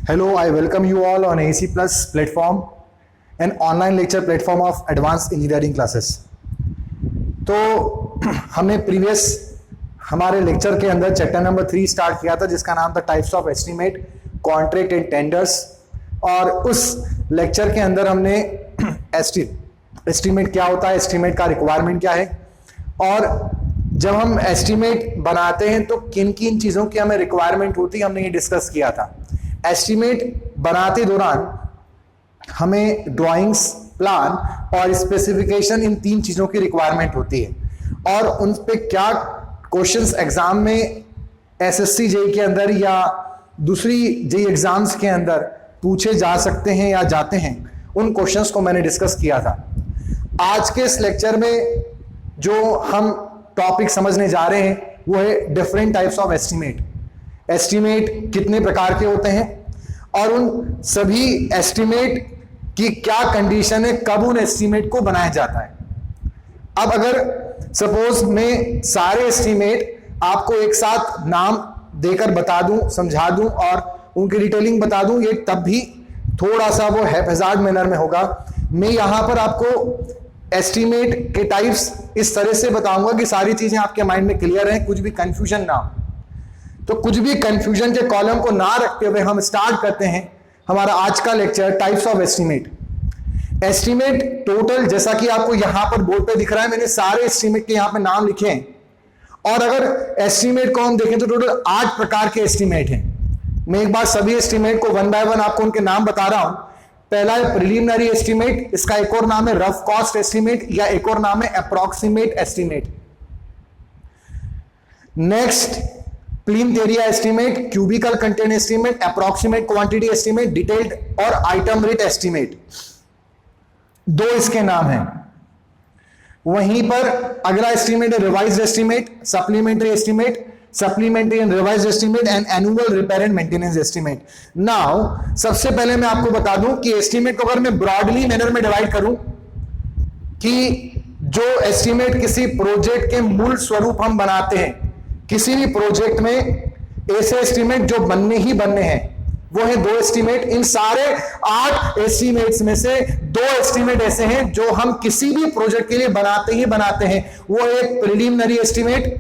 Hello, I welcome you all on AC Plus platform, an online lecture platform of advanced engineering classes. तो हमने previous हमारे lecture के अंदर chapter number 3 start किया था जिसका नाम था types of estimate, contract and tenders. और उस लेक्चर के अंदर हमने एस्टीमेट क्या होता है, एस्टीमेट का रिक्वायरमेंट क्या है, और जब हम एस्टीमेट बनाते हैं तो किन किन चीज़ों की हमें रिक्वायरमेंट होती है, हमने ये डिस्कस किया था। एस्टीमेट बनाते दौरान हमें ड्राइंग्स, प्लान और स्पेसिफिकेशन, इन 3 चीज़ों की रिक्वायरमेंट होती है। और उन पे क्या क्वेश्चंस एग्जाम में एसएससी जेईई के अंदर या दूसरी जेईई एग्जाम्स के अंदर पूछे जा सकते हैं या जाते हैं, उन क्वेश्चंस को मैंने डिस्कस किया था। आज के इस लेक्चर में जो हम टॉपिक समझने जा रहे हैं वो है different types of estimate. Estimate कितने प्रकार के होते हैं और उन सभी एस्टीमेट की क्या कंडीशन है, कब उन एस्टीमेट को बनाया जाता है। अब अगर सपोज मैं सारे एस्टीमेट आपको एक साथ नाम देकर बता दूं, समझा दूं और उनकी डिटेलिंग बता दूं, ये तब भी थोड़ा सा वो हैप्पैज़ार्ड मैनर में होगा। मैं यहां पर आपको एस्टीमेट के टाइप्स इस तरह से बताऊंगा कि सारी चीजें आपके माइंड में क्लियर हैं, कुछ भी कंफ्यूजन ना हो। तो कुछ भी कंफ्यूजन के कॉलम को ना रखते हुए हम स्टार्ट करते हैं हमारा आज का lecture, types of estimate. Estimate total, जैसा कि आपको यहां पर बोर्ड पे दिख रहा है, मैंने सारे एस्टीमेट के यहां पे नाम लिखे हैं। और अगर एस्टीमेट को हम देखें तो टोटल 8 प्रकार के एस्टीमेट हैं। मैं एक बार सभी एस्टीमेट को वन बाय वन आपको उनके नाम बता रहा हूं। पहला है प्रिलिमिनरी एस्टीमेट, इसका एक और नाम है रफ कॉस्ट एस्टीमेट या एक और नाम है approximate estimate. Next plinth area estimate, cubical content estimate, approximate quantity estimate, detailed और आइटम रेट एस्टीमेट, 2 इसके नाम हैं। वहीं पर अगला एस्टीमेट है revised estimate, supplementary estimate, supplementary and revised estimate and annual repair and maintenance estimate. Now सबसे पहले मैं आपको बता दूं कि एस्टीमेट को अगर मैं ब्रॉडली मैनर में डिवाइड करूं कि जो एस्टीमेट किसी प्रोजेक्ट के मूल स्वरूप हम बनाते हैं, किसी भी प्रोजेक्ट में ऐसे एस्टीमेट जो बनने ही बनने हैं वो है 2 एस्टीमेट। इन सारे 8 एस्टीमेट्स में से 2 एस्टीमेट ऐसे हैं जो हम किसी भी प्रोजेक्ट के लिए बनाते ही बनाते हैं। वो एक प्रिलिमिनरी एस्टीमेट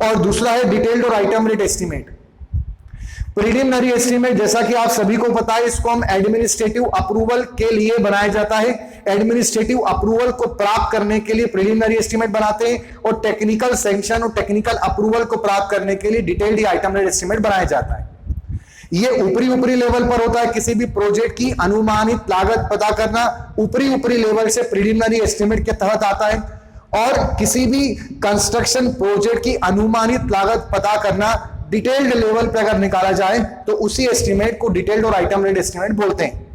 और दूसरा है डिटेल्ड और item rate estimate. Preliminary estimate, जैसा कि आप सभी को पता है, इसको हम एडमिनिस्ट्रेटिव अप्रूवल के लिए बनाया जाता है। एडमिनिस्ट्रेटिव अप्रूवल को प्राप्त करने के लिए प्रिलिमिनरी एस्टीमेट बनाते हैं और टेक्निकल सैंक्शन और टेक्निकल अप्रूवल को प्राप्त करने के लिए डिटेल्ड या आइटम रेट एस्टीमेट बनाया जाता है। ये ऊपरी लेवल पर होता है। किसी भी प्रोजेक्ट की अनुमानित लागत पता करना ऊपरी लेवल से प्रिलिमिनरी एस्टीमेट के तहत आता है, और किसी भी कंस्ट्रक्शन प्रोजेक्ट की अनुमानित लागत पता करना डिटेल्ड लेवल पर अगर निकाला जाए तो उसी एस्टीमेट को डिटेल्ड और आइटम रेट एस्टीमेट बोलते हैं।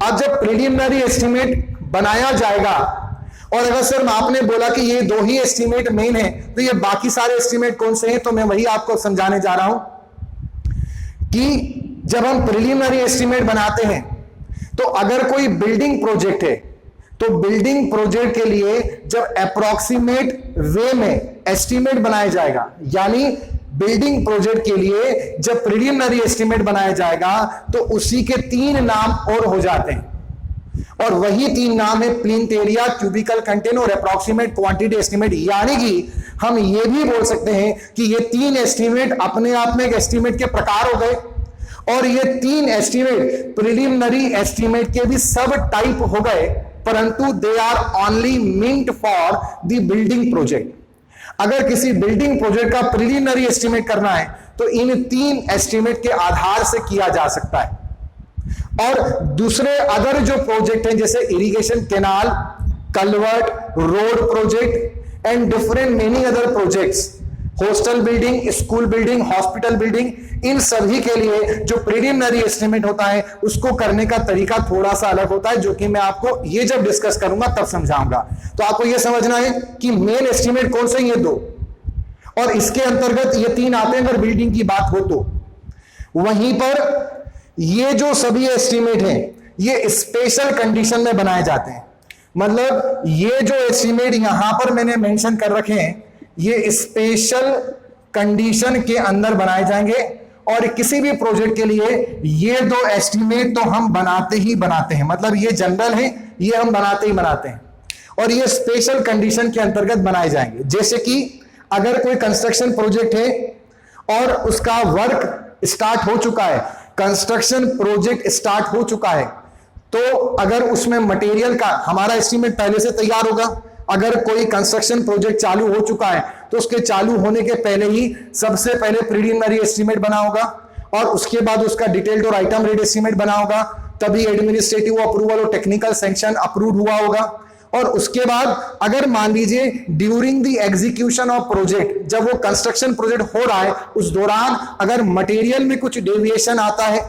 अब जब प्रिलिमिनरी एस्टीमेट बनाया जाएगा और अगर सर आपने बोला कि ये 2 ही एस्टीमेट मेन है, तो ये बाकी सारे एस्टीमेट कौन से हैं, तो मैं वही आपको समझाने जा रहा हूं कि जब हम प्रिलिमिनरी एस्टीमेट बनाते हैं तो अगर कोई बिल्डिंग प्रोजेक्ट है तो बिल्डिंग प्रोजेक्ट के लिए जब अप्रॉक्सीमेट वे में एस्टीमेट बनाया जाएगा, यानी बिल्डिंग प्रोजेक्ट के लिए जब प्रिलिमिनरी एस्टीमेट बनाया जाएगा तो उसी के 3 नाम और हो जाते हैं, और वही 3 नाम है प्लिंथ एरिया, क्यूबिकल कंटेंट और अप्रॉक्सीमेट क्वांटिटी एस्टीमेट। यानी कि हम ये भी बोल सकते हैं कि ये 3 एस्टीमेट अपने आप में एक एस्टीमेट के प्रकार हो गए, और ये 3 एस्टीमेट प्रिलिमिनरी एस्टीमेट के भी सब टाइप हो गए, परंतु they are only meant for the building project. अगर किसी बिल्डिंग प्रोजेक्ट का प्रिलिमिनरी एस्टीमेट करना है तो इन 3 एस्टीमेट के आधार से किया जा सकता है। और दूसरे अदर जो प्रोजेक्ट हैं जैसे irrigation, canal, culvert, road project and different many other projects, hostel building, school building, hospital building, इन सभी के लिए जो प्रिलिमिनरी एस्टीमेट होता है उसको करने का तरीका थोड़ा सा अलग होता है, जो कि मैं आपको ये जब डिस्कस करूंगा तब समझाऊंगा। तो आपको ये समझना है कि मेन एस्टीमेट कौन से, ये 2, और इसके अंतर्गत ये 3 आते हैं अगर बिल्डिंग की बात हो तो। वहीं पर ये जो सभी एस्टीमेट हैं ये स्पेशल कंडीशन में बनाए जाते हैं। मतलब ये जो एस्टीमेट यहां पर मैंने मेंशन कर रखे हैं ये स्पेशल कंडीशन के अंदर बनाए जाएंगे और किसी भी प्रोजेक्ट के लिए ये दो एस्टीमेट तो हम बनाते ही बनाते हैं, मतलब ये जनरल है, ये हम बनाते ही बनाते हैं, और ये स्पेशल कंडीशन के अंतर्गत बनाए जाएंगे। जैसे कि अगर कोई कंस्ट्रक्शन प्रोजेक्ट है और उसका वर्क स्टार्ट हो चुका है, कंस्ट्रक्शन प्रोजेक्ट स्टार्ट हो चुका है, तो अगर उसमें मटेरियल का हमारा एस्टीमेट पहले से तैयार होगा। अगर कोई कंस्ट्रक्शन प्रोजेक्ट चालू हो चुका है तो उसके चालू होने के पहले ही सबसे पहले प्रीलिमिनरी एस्टीमेट बना होगा, और उसके बाद उसका डिटेल्ड और आइटम रेट एस्टीमेट बना होगा, तभी एडमिनिस्ट्रेटिव अप्रूवल और टेक्निकल सैंक्शन अप्रूव हुआ होगा। और उसके बाद अगर मान लीजिए during the execution of project, जब वो कंस्ट्रक्शन प्रोजेक्ट हो रहा है उस दौरान अगर मटेरियल में कुछ डेविएशन आता है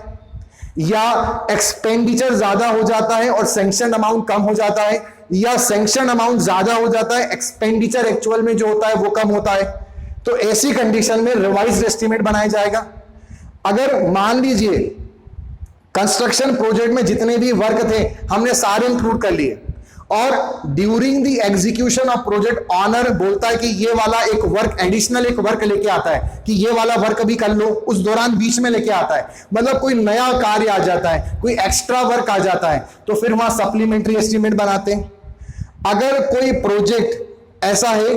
या एक्सपेंडिचर ज्यादा हो जाता है और सैंक्शन अमाउंट कम हो जाता है, या सैंक्शन अमाउंट ज्यादा हो जाता है, एक्सपेंडिचर एक्चुअल में जो होता है वो कम होता है, तो ऐसी कंडीशन में रिवाइज्ड एस्टीमेट बनाया जाएगा। अगर मान लीजिए कंस्ट्रक्शन प्रोजेक्ट में जितने भी वर्क थे हमने सारे इंक्लूड कर लिए, और during the execution of project owner बोलता है कि ये वाला एक वर्क, एडिशनल एक वर्क लेके आता है कि ये वाला वर्क भी कर लो, उस दौरान बीच में लेके आता है, मतलब कोई नया कार्य आ जाता है, कोई एक्स्ट्रा वर्क आ जाता है, तो फिर वहां सप्लीमेंट्री एस्टीमेट बनाते हैं। अगर कोई प्रोजेक्ट ऐसा है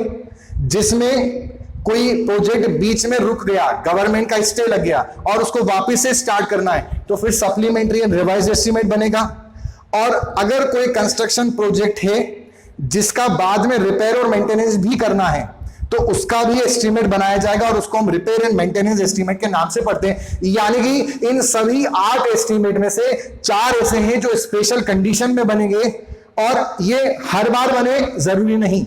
जिसमें कोई प्रोजेक्ट बीच में रुक गया, गवर्नमेंट का स्टे लग गया और उसको वापस से स्टार्ट करना है, तो फिर सप्लीमेंट्री एंड रिवाइज्ड एस्टीमेट बनेगा। और अगर कोई कंस्ट्रक्शन प्रोजेक्ट है जिसका बाद में रिपेयर और मेंटेनेंस भी करना है तो उसका भी एस्टीमेट बनाया जाएगा, और उसको हम रिपेयर एंड मेंटेनेंस एस्टीमेट के नाम से पढ़ते हैं। यानी कि इन सभी 8 एस्टीमेट में से 4 ऐसे हैं जो स्पेशल कंडीशन में बनेंगे, और ये हर बार बने जरूरी नहीं,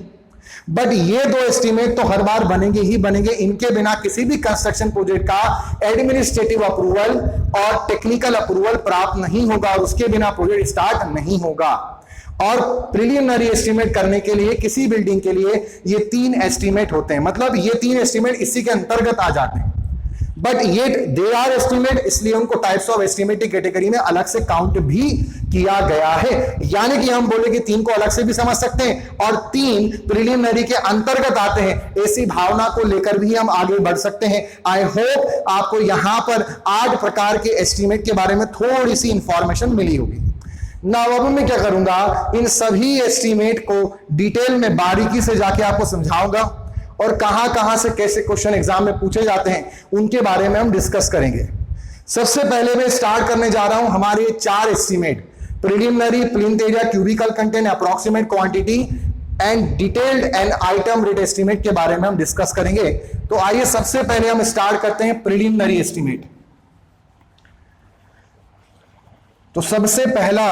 बट ये 2 एस्टीमेट तो हर बार बनेंगे ही बनेंगे। इनके बिना किसी भी कंस्ट्रक्शन प्रोजेक्ट का एडमिनिस्ट्रेटिव अप्रूवल और टेक्निकल अप्रूवल प्राप्त नहीं होगा, और उसके बिना प्रोजेक्ट स्टार्ट नहीं होगा। और प्रिलिमिनरी एस्टीमेट करने के लिए किसी बिल्डिंग के लिए ये 3 एस्टीमेट होते हैं, मतलब ये 3 एस्टीमेट इसी के अंतर्गत आ जाते हैं, बट ये दे आर एस्टीमेट, इसलिए उनको टाइप्स ऑफ एस्टीमेट की कैटेगरी में अलग से काउंट भी किया गया है। यानी कि हम बोले कि 3 को अलग से भी समझ सकते हैं और 3 प्रिलिमिनरी के अंतर्गत आते हैं, ऐसी भावना को लेकर भी हम आगे बढ़ सकते हैं। आई होप आपको यहां पर 8 प्रकार के एस्टीमेट के बारे में थोड़ी सी इंफॉर्मेशन मिली होगी। नाउ अब मैं क्या करूंगा, इन सभी एस्टीमेट को डिटेल में बारीकी से जाके आपको समझाऊंगा, और कहां कहां से कैसे क्वेश्चन एग्जाम में पूछे जाते हैं उनके बारे में हम डिस्कस करेंगे। सबसे पहले मैं स्टार्ट करने जा रहा हूं हमारे 4 estimate, preliminary, plinth area, cubical content, approximate quantity and detailed and item rate estimate के बारे में हम डिस्कस करेंगे। तो आइए सबसे पहले हम स्टार्ट करते हैं प्रीलिमिनरी एस्टीमेट। तो सबसे पहला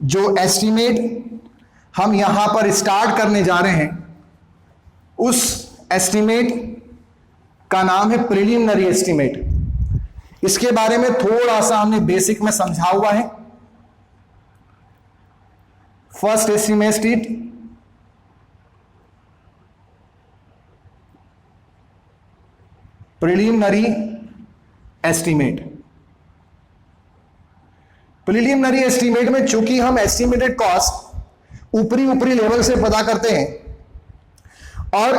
जो एस्टीमेट हम यहां पर स्टार्ट करने जा रहे हैं उस एस्टीमेट का नाम है प्रीलिमिनरी एस्टीमेट। इसके बारे में थोड़ा सा हमने बेसिक में समझा हुआ है। First estimate, preliminary estimate. Preliminary estimate में चूंकि हम एस्टीमेटेड कॉस्ट ऊपरी लेवल से पता करते हैं, और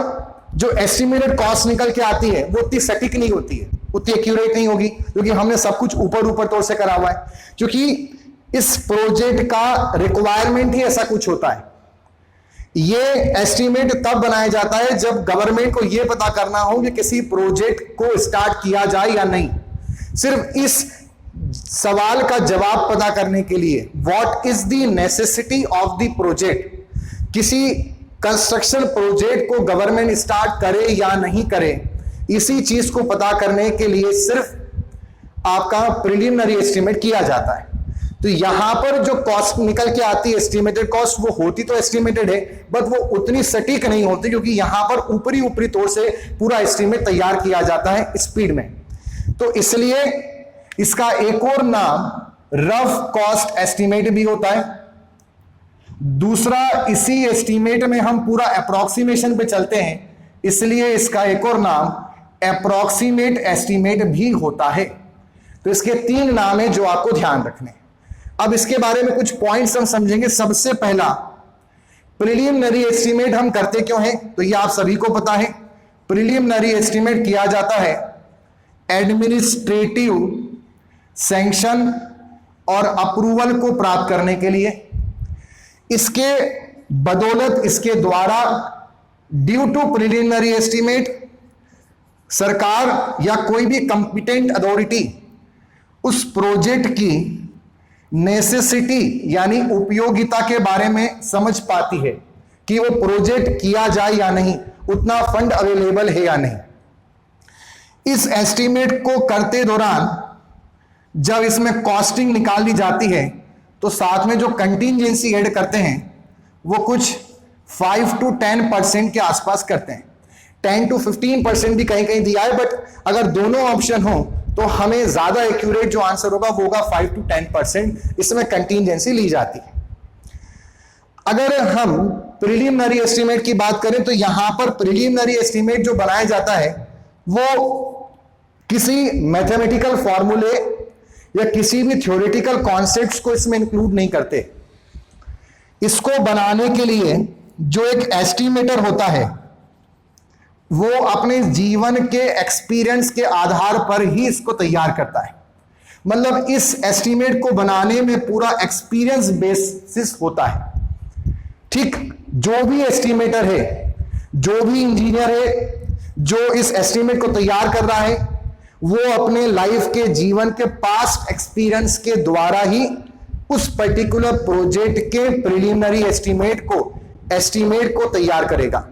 जो एस्टिमेटेड कॉस्ट निकल के आती है वो उतनी सटीक नहीं होती है, उतनी एक्यूरेट नहीं होगी, क्योंकि हमने सब कुछ ऊपर तौर से करा हुआ है, क्योंकि इस प्रोजेक्ट का रिक्वायरमेंट ही ऐसा कुछ होता है। ये एस्टिमेट तब बनाया जाता है जब गवर्नमेंट को यह पता करना हो कि किसी प्रोजेक्ट को स्टार्ट किया जाए या नहीं। सिर्फ इस सवाल का जवाब पता करने के लिए, what is the necessity of the project, किसी कंस्ट्रक्शन प्रोजेक्ट को गवर्नमेंट स्टार्ट करे या नहीं करे, इसी चीज को पता करने के लिए सिर्फ आपका प्रीलिमिनरी एस्टीमेट किया जाता है। तो यहां पर जो कॉस्ट निकल के आती है एस्टिमेटेड कॉस्ट, वो होती तो एस्टिमेटेड है, बट वो उतनी सटीक नहीं होती, क्योंकि यहां पर ऊपरी तौर से पूरा एस्टिमेट तैयार किया जाता है स्पीड में। तो इसलिए इसका एक और नाम रफ कॉस्ट एस्टिमेट भी होता है। दूसरा, इसी एस्टीमेट में हम पूरा अप्रोक्सीमेशन पे चलते हैं, इसलिए इसका एक और नाम अप्रोक्सीमेट एस्टीमेट भी होता है। तो इसके 3 नाम है जो आपको ध्यान रखने। अब इसके बारे में कुछ पॉइंट्स हम समझेंगे। सबसे पहला, प्रीलिमिनरी एस्टीमेट हम करते क्यों हैं, तो ये आप सभी को पता है। प्रीलिमिनरी एस्टीमेट किया जाता है एडमिनिस्ट्रेटिव सैंक्शन और अप्रूवल को प्राप्त करने के लिए, इसके बदौलत, इसके द्वारा ड्यू टू प्रिलिमिनरी एस्टीमेट सरकार या कोई भी कंपिटेंट अथॉरिटी उस प्रोजेक्ट की नेसेसिटी यानी उपयोगिता के बारे में समझ पाती है कि वो प्रोजेक्ट किया जाए या नहीं, उतना फंड अवेलेबल है या नहीं। इस एस्टीमेट को करते दौरान जब इसमें कॉस्टिंग निकाली जाती है तो साथ में जो कंटीजेंसी ऐड करते हैं वो कुछ 5 to 10% के आसपास करते हैं। 10 to 15% भी कहीं कहीं दिया है, बट अगर दोनों ऑप्शन हो तो हमें ज्यादा एक्यूरेट जो आंसर होगा वो होगा 5 to 10%। इसमें कंटीजेंसी ली जाती है। अगर हम प्रिलिमिनरी एस्टीमेट की बात करें तो यहां पर प्रिलिमिनरी एस्टीमेट जो बनाया जाता है वो किसी मैथमेटिकल फॉर्मूले या किसी भी थ्योरेटिकल कॉन्सेप्ट्स को इसमें इंक्लूड नहीं करते। इसको बनाने के लिए जो एक एस्टीमेटर होता है वो अपने जीवन के एक्सपीरियंस के आधार पर ही इसको तैयार करता है। मतलब इस एस्टीमेट को बनाने में पूरा एक्सपीरियंस बेसिस होता है। ठीक, जो भी एस्टीमेटर है, जो भी इंजीनियर है जो इस एस्टीमेट को तैयार कर रहा है, वो अपने लाइफ के जीवन के पास्ट एक्सपीरियंस के द्वारा ही उस पर्टिकुलर प्रोजेक्ट के प्रिलिमिनरी एस्टीमेट को तैयार करेगा।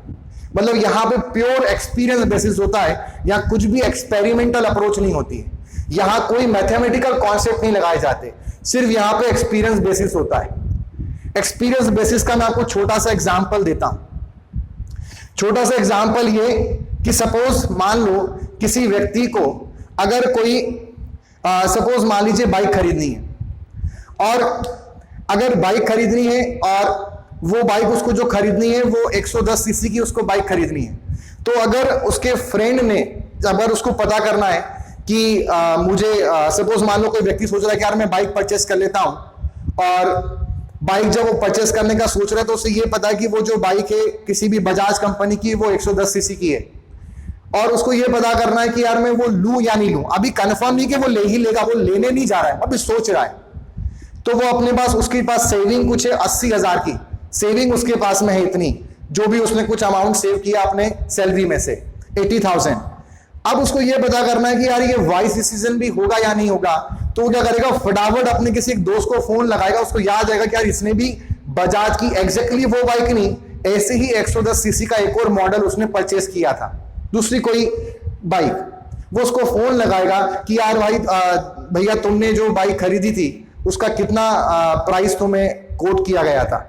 मतलब यहां पे प्योर एक्सपीरियंस बेसिस होता है, यहां कुछ भी एक्सपेरिमेंटल अप्रोच नहीं होती है, यहां कोई मैथमेटिकल कॉन्सेप्ट नहीं लगाए जाते, सिर्फ यहां पे एक्सपीरियंस बेसिस होता है। एक्सपीरियंस बेसिस का मैं आपको छोटा सा एग्जांपल देता हूं। छोटा सा एग्जांपल ये कि सपोज मान लो किसी व्यक्ति को अगर कोई सपोज मान लीजिए बाइक खरीदनी है, और अगर बाइक खरीदनी है और वो बाइक उसको जो खरीदनी है वो 110 सीसी की उसको बाइक खरीदनी है, तो अगर उसके फ्रेंड ने, अगर उसको पता करना है कि मुझे सपोज मान लो कोई व्यक्ति सोच रहा है कि यार मैं बाइक परचेस कर लेता हूं, और बाइक जब वो परचेस करने का सोच रहा है तो उसे ये पता है कि वो जो बाइक है किसी भी बजाज कंपनी की वो 110 सीसी की है, और उसको ये पता करना है कि यार मैं वो लूं या नहीं लूं। अभी कंफर्म नहीं कि वो ले ही लेगा, वो लेने नहीं जा रहा है, अभी सोच रहा है। तो वो अपने पास, उसके पास सेविंग कुछ है 80,000 की सेविंग उसके पास में है, इतनी जो भी उसने कुछ अमाउंट सेव किया अपने सैलरी में से 80,000। अब उसको ये पता करना है कि यार ये वाइज डिसीजन भी होगा या नहीं होगा, तो वो क्या करेगा, फटाफट अपने किसी एक दोस्त को फोन लगाएगा, उसको याद आएगा कि यार इसने भी बजाज की एग्जैक्टली वो बाइक नहीं, ऐसे ही 110 सीसी का एक और मॉडल उसने परचेस किया था, दूसरी कोई बाइक। वो उसको फोन लगाएगा कि यार भाई भैया तुमने जो बाइक खरीदी थी उसका कितना प्राइस तुम्हें कोट किया गया था।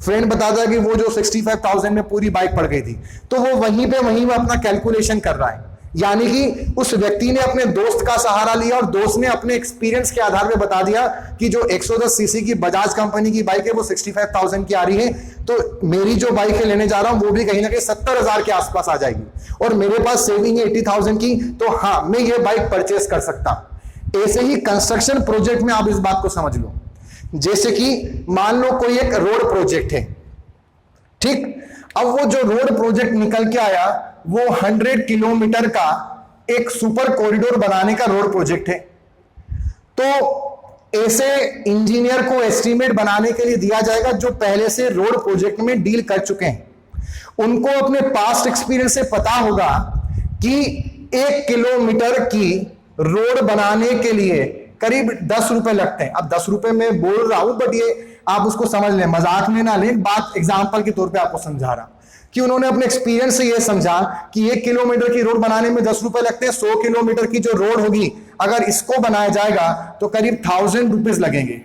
फ्रेंड बताता है कि वो जो 65,000 में पूरी बाइक पड़ गई थी। तो वो वहीं पे अपना कैलकुलेशन कर रहा है, यानी कि उस व्यक्ति ने अपने दोस्त का सहारा लिया और दोस्त ने अपने एक्सपीरियंस के आधार पे बता दिया कि जो 110 सीसी की बजाज कंपनी की बाइक है वो 65,000 की आ रही है, तो मेरी जो बाइक है लेने जा रहा हूं वो भी कहीं ना कहीं 70,000 के आसपास आ जाएगी, और मेरे पास सेविंग है 80,000 की, तो हाँ मैं ये बाइक परचेस कर सकता हूं। ऐसे ही कंस्ट्रक्शन प्रोजेक्ट में आप इस बात को समझ लो। जैसे कि मान लो कोई एक रोड प्रोजेक्ट है, ठीक, अब वो जो रोड प्रोजेक्ट निकल के आया वो 100 किलोमीटर का एक सुपर कॉरिडोर बनाने का रोड प्रोजेक्ट है। तो ऐसे इंजीनियर को एस्टीमेट बनाने के लिए दिया जाएगा जो पहले से रोड प्रोजेक्ट में डील कर चुके हैं। उनको अपने पास्ट एक्सपीरियंस से पता होगा कि 1 किलोमीटर की रोड बनाने के लिए करीब 10 रुपए लगते हैं। अब 10 रुपए में बोल रहा हूं, बट ये आप उसको समझ लें, मजाक में ना लें, बात एग्जांपल के तौर पे आपको समझा रहा कि उन्होंने अपने एक्सपीरियंस से ये समझा कि 1 किलोमीटर की रोड बनाने में 10 रुपए लगते हैं। 100 किलोमीटर की जो रोड होगी अगर इसको बनाया जाएगा तो करीब 1000 रुपीज लगेंगे।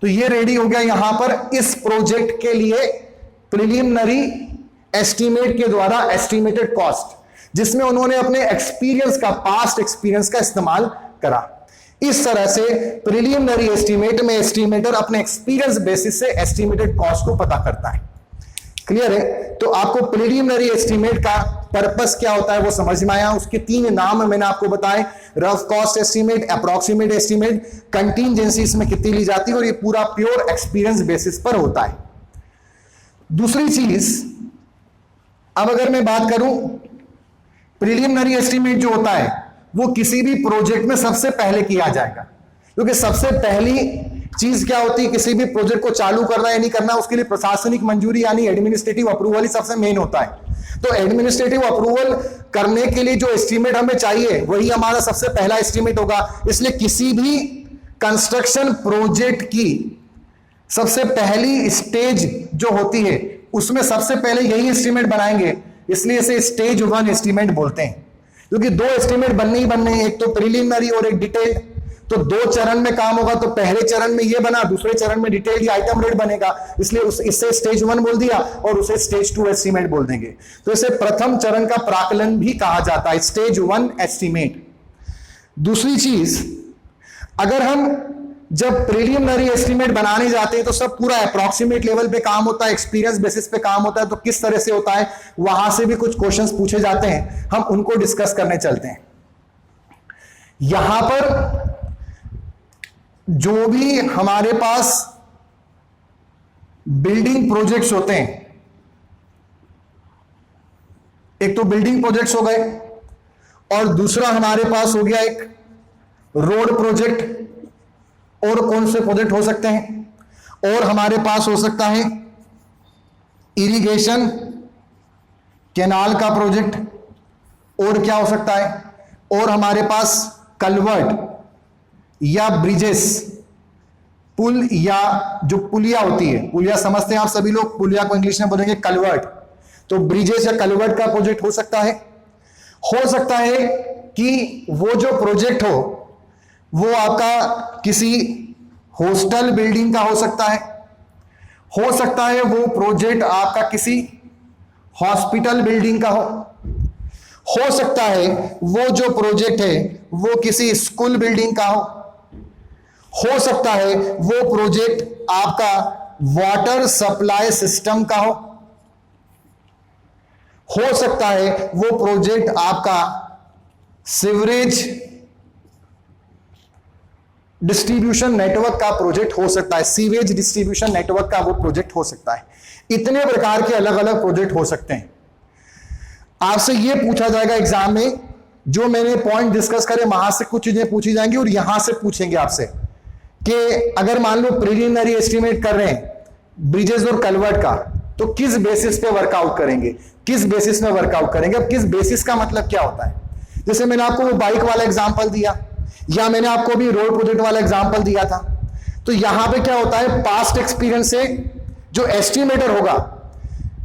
तो ये रेडी हो गया यहां पर इस प्रोजेक्ट के लिए प्रिलिमिनरी एस्टीमेट के द्वारा एस्टीमेटेड कॉस्ट, जिसमें उन्होंने अपने एक्सपीरियंस का, पास्ट एक्सपीरियंस का इस्तेमाल करा। इस तरह से प्रिलिमिनरी एस्टीमेट में एस्टीमेटर अपने एक्सपीरियंस बेसिस से एस्टीमेटेड कॉस्ट को पता करता है। क्लियर है? तो आपको प्रिलिमिनरी एस्टीमेट का पर्पस क्या होता है वो समझ में आया। उसके 3 नाम मैंने आपको बताए, rough cost estimate, approximate estimate, contingency इसमें कितनी ली जाती है, और ये पूरा प्योर एक्सपीरियंस बेसिस पर होता है। दूसरी चीज, अब अगर मैं बात करूं प्रिलिमिनरी एस्टीमेट जो होता है वो किसी भी प्रोजेक्ट में सबसे पहले किया जाएगा, क्योंकि सबसे पहली चीज क्या होती है, किसी भी प्रोजेक्ट को चालू करना या नहीं करना, उसके लिए प्रशासनिक मंजूरी यानी एडमिनिस्ट्रेटिव अप्रूवल ही सबसे मेन होता है। तो एडमिनिस्ट्रेटिव अप्रूवल करने के लिए जो एस्टीमेट हमें चाहिए वही हमारा सबसे पहला एस्टीमेट होगा। इसलिए किसी भी कंस्ट्रक्शन प्रोजेक्ट की सबसे पहली स्टेज जो होती है उसमें सबसे पहले यही एस्टीमेट बनाएंगे, इसलिए इसे स्टेज 1 एस्टीमेट बोलते हैं। क्योंकि 2 एस्टीमेट बनने ही बनने हैं, एक तो प्रिलिमिनरी और एक डिटेल्ड। तो 2 चरण में काम होगा, तो पहले चरण में ये बना, दूसरे चरण में डिटेल्ड आइटम रेट बनेगा, इसलिए इससे स्टेज 1 बोल दिया और उसे स्टेज 2 एस्टीमेट बोल देंगे। तो इसे प्रथम चरण का प्राकलन भी कहा जाता है, स्टेज 1 एस्टीमेट। दूसरी चीज, अगर हम जब प्रिलिमिनरी एस्टीमेट बनाने जाते हैं तो सब पूरा अप्रॉक्सीमेट लेवल पे काम होता है, एक्सपीरियंस बेसिस पे काम होता है। तो किस तरह से होता है, वहां से भी कुछ क्वेश्चंस पूछे जाते हैं, हम उनको डिस्कस करने चलते हैं। यहां पर जो भी हमारे पास बिल्डिंग प्रोजेक्ट्स होते हैं, एक तो बिल्डिंग प्रोजेक्ट्स हो गए और दूसरा हमारे पास हो गया एक रोड प्रोजेक्ट, और कौन से प्रोजेक्ट हो सकते हैं, और हमारे पास हो सकता है इरिगेशन कैनाल का प्रोजेक्ट, और क्या हो सकता है, और हमारे पास कलवर्ट या ब्रिजेस, पुल या जो पुलिया होती है, पुलिया समझते हैं आप सभी लोग, पुलिया को इंग्लिश में बोलेंगे कलवर्ट। तो ब्रिजेस या कलवर्ट का प्रोजेक्ट हो सकता है। हो सकता है कि वो जो प्रोजेक्ट वो आपका किसी हॉस्टल बिल्डिंग का हो सकता है वो प्रोजेक्ट आपका किसी हॉस्पिटल बिल्डिंग का हो सकता है वो जो प्रोजेक्ट है वो किसी स्कूल बिल्डिंग का हो सकता है वो प्रोजेक्ट आपका वाटर सप्लाई सिस्टम का हो सकता है वो प्रोजेक्ट आपका सीवरेज डिस्ट्रीब्यूशन नेटवर्क का प्रोजेक्ट हो सकता है, सीवेज डिस्ट्रीब्यूशन नेटवर्क का वो प्रोजेक्ट हो सकता है। इतने प्रकार के अलग अलग प्रोजेक्ट हो सकते हैं। आपसे ये पूछा जाएगा एग्जाम में, जो मैंने पॉइंट डिस्कस करे वहां से कुछ चीजें पूछी जाएंगी और यहां से पूछेंगे आपसे कि अगर मान लो प्रिलिमिनरी एस्टीमेट कर रहे हैं ब्रिजेस और कलवर्ट का, तो किस बेसिस पे वर्कआउट करेंगे, किस बेसिस में वर्कआउट करेंगे। अब किस बेसिस का मतलब क्या होता है, जैसे मैंने आपको वो बाइक वाला एग्जाम्पल दिया या मैंने आपको भी रोड प्रोजेक्ट वाला एग्जांपल दिया था। तो यहां पे क्या होता है, पास्ट एक्सपीरियंस से जो एस्टिमेटर होगा,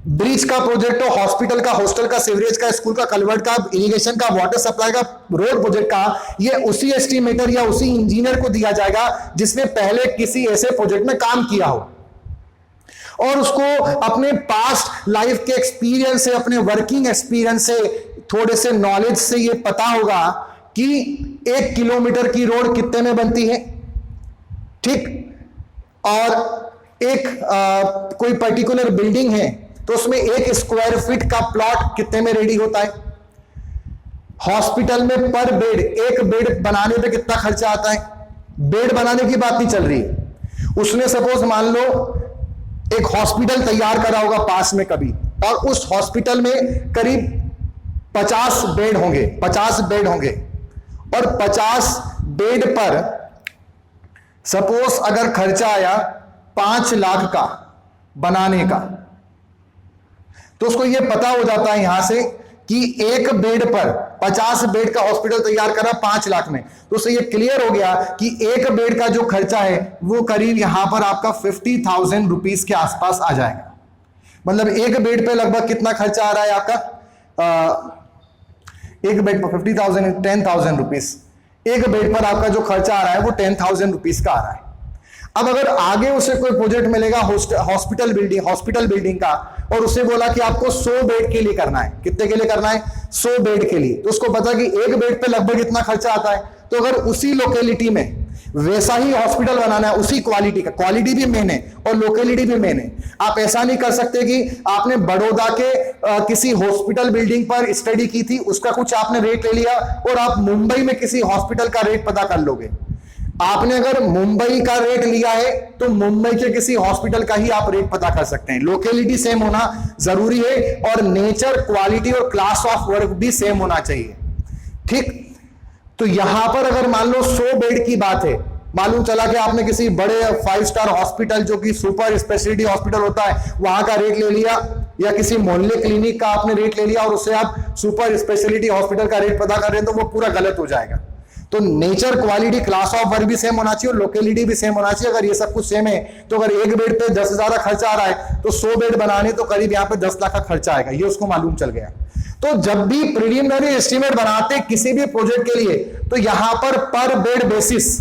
ब्रिज का प्रोजेक्ट हो, हॉस्पिटल का, हॉस्टल का, सीवरेज का, स्कूल का, कलवर्ट का, इरिगेशन का, वाटर सप्लाई का, रोड प्रोजेक्ट का, ये उसी एस्टिमेटर या उसी इंजीनियर को दिया जाएगा जिसने पहले किसी ऐसे प्रोजेक्ट में काम किया हो और उसको अपने पास्ट लाइफ के एक्सपीरियंस से, अपने वर्किंग एक्सपीरियंस से, थोड़े से नॉलेज से ये पता होगा कि 1 किलोमीटर की रोड कितने में बनती है, ठीक, और एक कोई पर्टिकुलर बिल्डिंग है तो उसमें 1 स्क्वायर फीट का प्लॉट कितने में रेडी होता है। हॉस्पिटल में पर बेड, एक बेड बनाने पे कितना खर्चा आता है, बेड बनाने की बात नहीं चल रही। उसने सपोज मान लो एक हॉस्पिटल तैयार करा होगा पास में कभी, और उस हॉस्पिटल में करीब 50 बेड होंगे, 50 बेड होंगे, और 50 बेड पर सपोज अगर खर्चा आया 5 लाख का बनाने का, तो उसको यह पता हो जाता है यहां से कि एक बेड पर 50 बेड का हॉस्पिटल तैयार करा 5 लाख में, तो उससे यह क्लियर हो गया कि एक बेड का जो खर्चा है वो करीब यहां पर आपका 50,000 रुपीज के आसपास आ जाएगा। मतलब एक बेड पे लगभग कितना खर्चा आ रहा है आपका, एक बेड पर 50,000 10,000 रुपीज, एक बेड पर आपका जो खर्चा आ रहा है वो 10,000 रुपीज का आ रहा है। अब अगर आगे उसे कोई प्रोजेक्ट मिलेगा हॉस्पिटल बिल्डिंग का, और उसे बोला कि आपको 100 बेड के लिए करना है, कितने के लिए करना है, 100 बेड के लिए, तो उसको पता कि एक बेड पे लगभग इतना खर्चा आता है। तो अगर उसी लोकेलिटी में वैसा ही हॉस्पिटल बनाना है, उसी क्वालिटी का, क्वालिटी भी मेन है और लोकेलिटी भी मेन है। आप ऐसा नहीं कर सकते कि आपने बड़ौदा के किसी हॉस्पिटल बिल्डिंग पर स्टडी की थी, उसका कुछ आपने रेट ले लिया और आप मुंबई में किसी हॉस्पिटल का रेट पता कर लोगे। आपने अगर मुंबई का रेट लिया है तो मुंबई के किसी हॉस्पिटल का ही आप रेट पता कर सकते हैं। लोकेलिटी सेम होना जरूरी है और नेचर, क्वालिटी और क्लास ऑफ वर्क भी सेम होना चाहिए, ठीक। तो यहां पर अगर मान लो 100 बेड की बात है, मालूम चला कि आपने किसी बड़े 5 स्टार हॉस्पिटल जो कि सुपर स्पेशलिटी हॉस्पिटल होता है वहां का रेट ले लिया, या किसी मोहल्ले क्लिनिक का आपने रेट ले लिया और उससे आप सुपर स्पेशलिटी हॉस्पिटल का रेट पता कर रहे हैं, तो वो पूरा गलत हो जाएगा। तो nature, quality, class of work भी सेम होना चाहिए और लोकेलिटी भी सेम होना चाहिए। अगर ये सब कुछ सेम है तो अगर एक बेड पे 10,000 का खर्चा आ रहा है तो 100 बेड बनाने तो करीब यहाँ पे 10 लाख का खर्चा आएगा, ये उसको मालूम चल गया। तो जब भी प्रीलिमिनरी एस्टिमेट बनाते किसी भी प्रोजेक्ट के लिए तो यहां पर बेड बेसिस,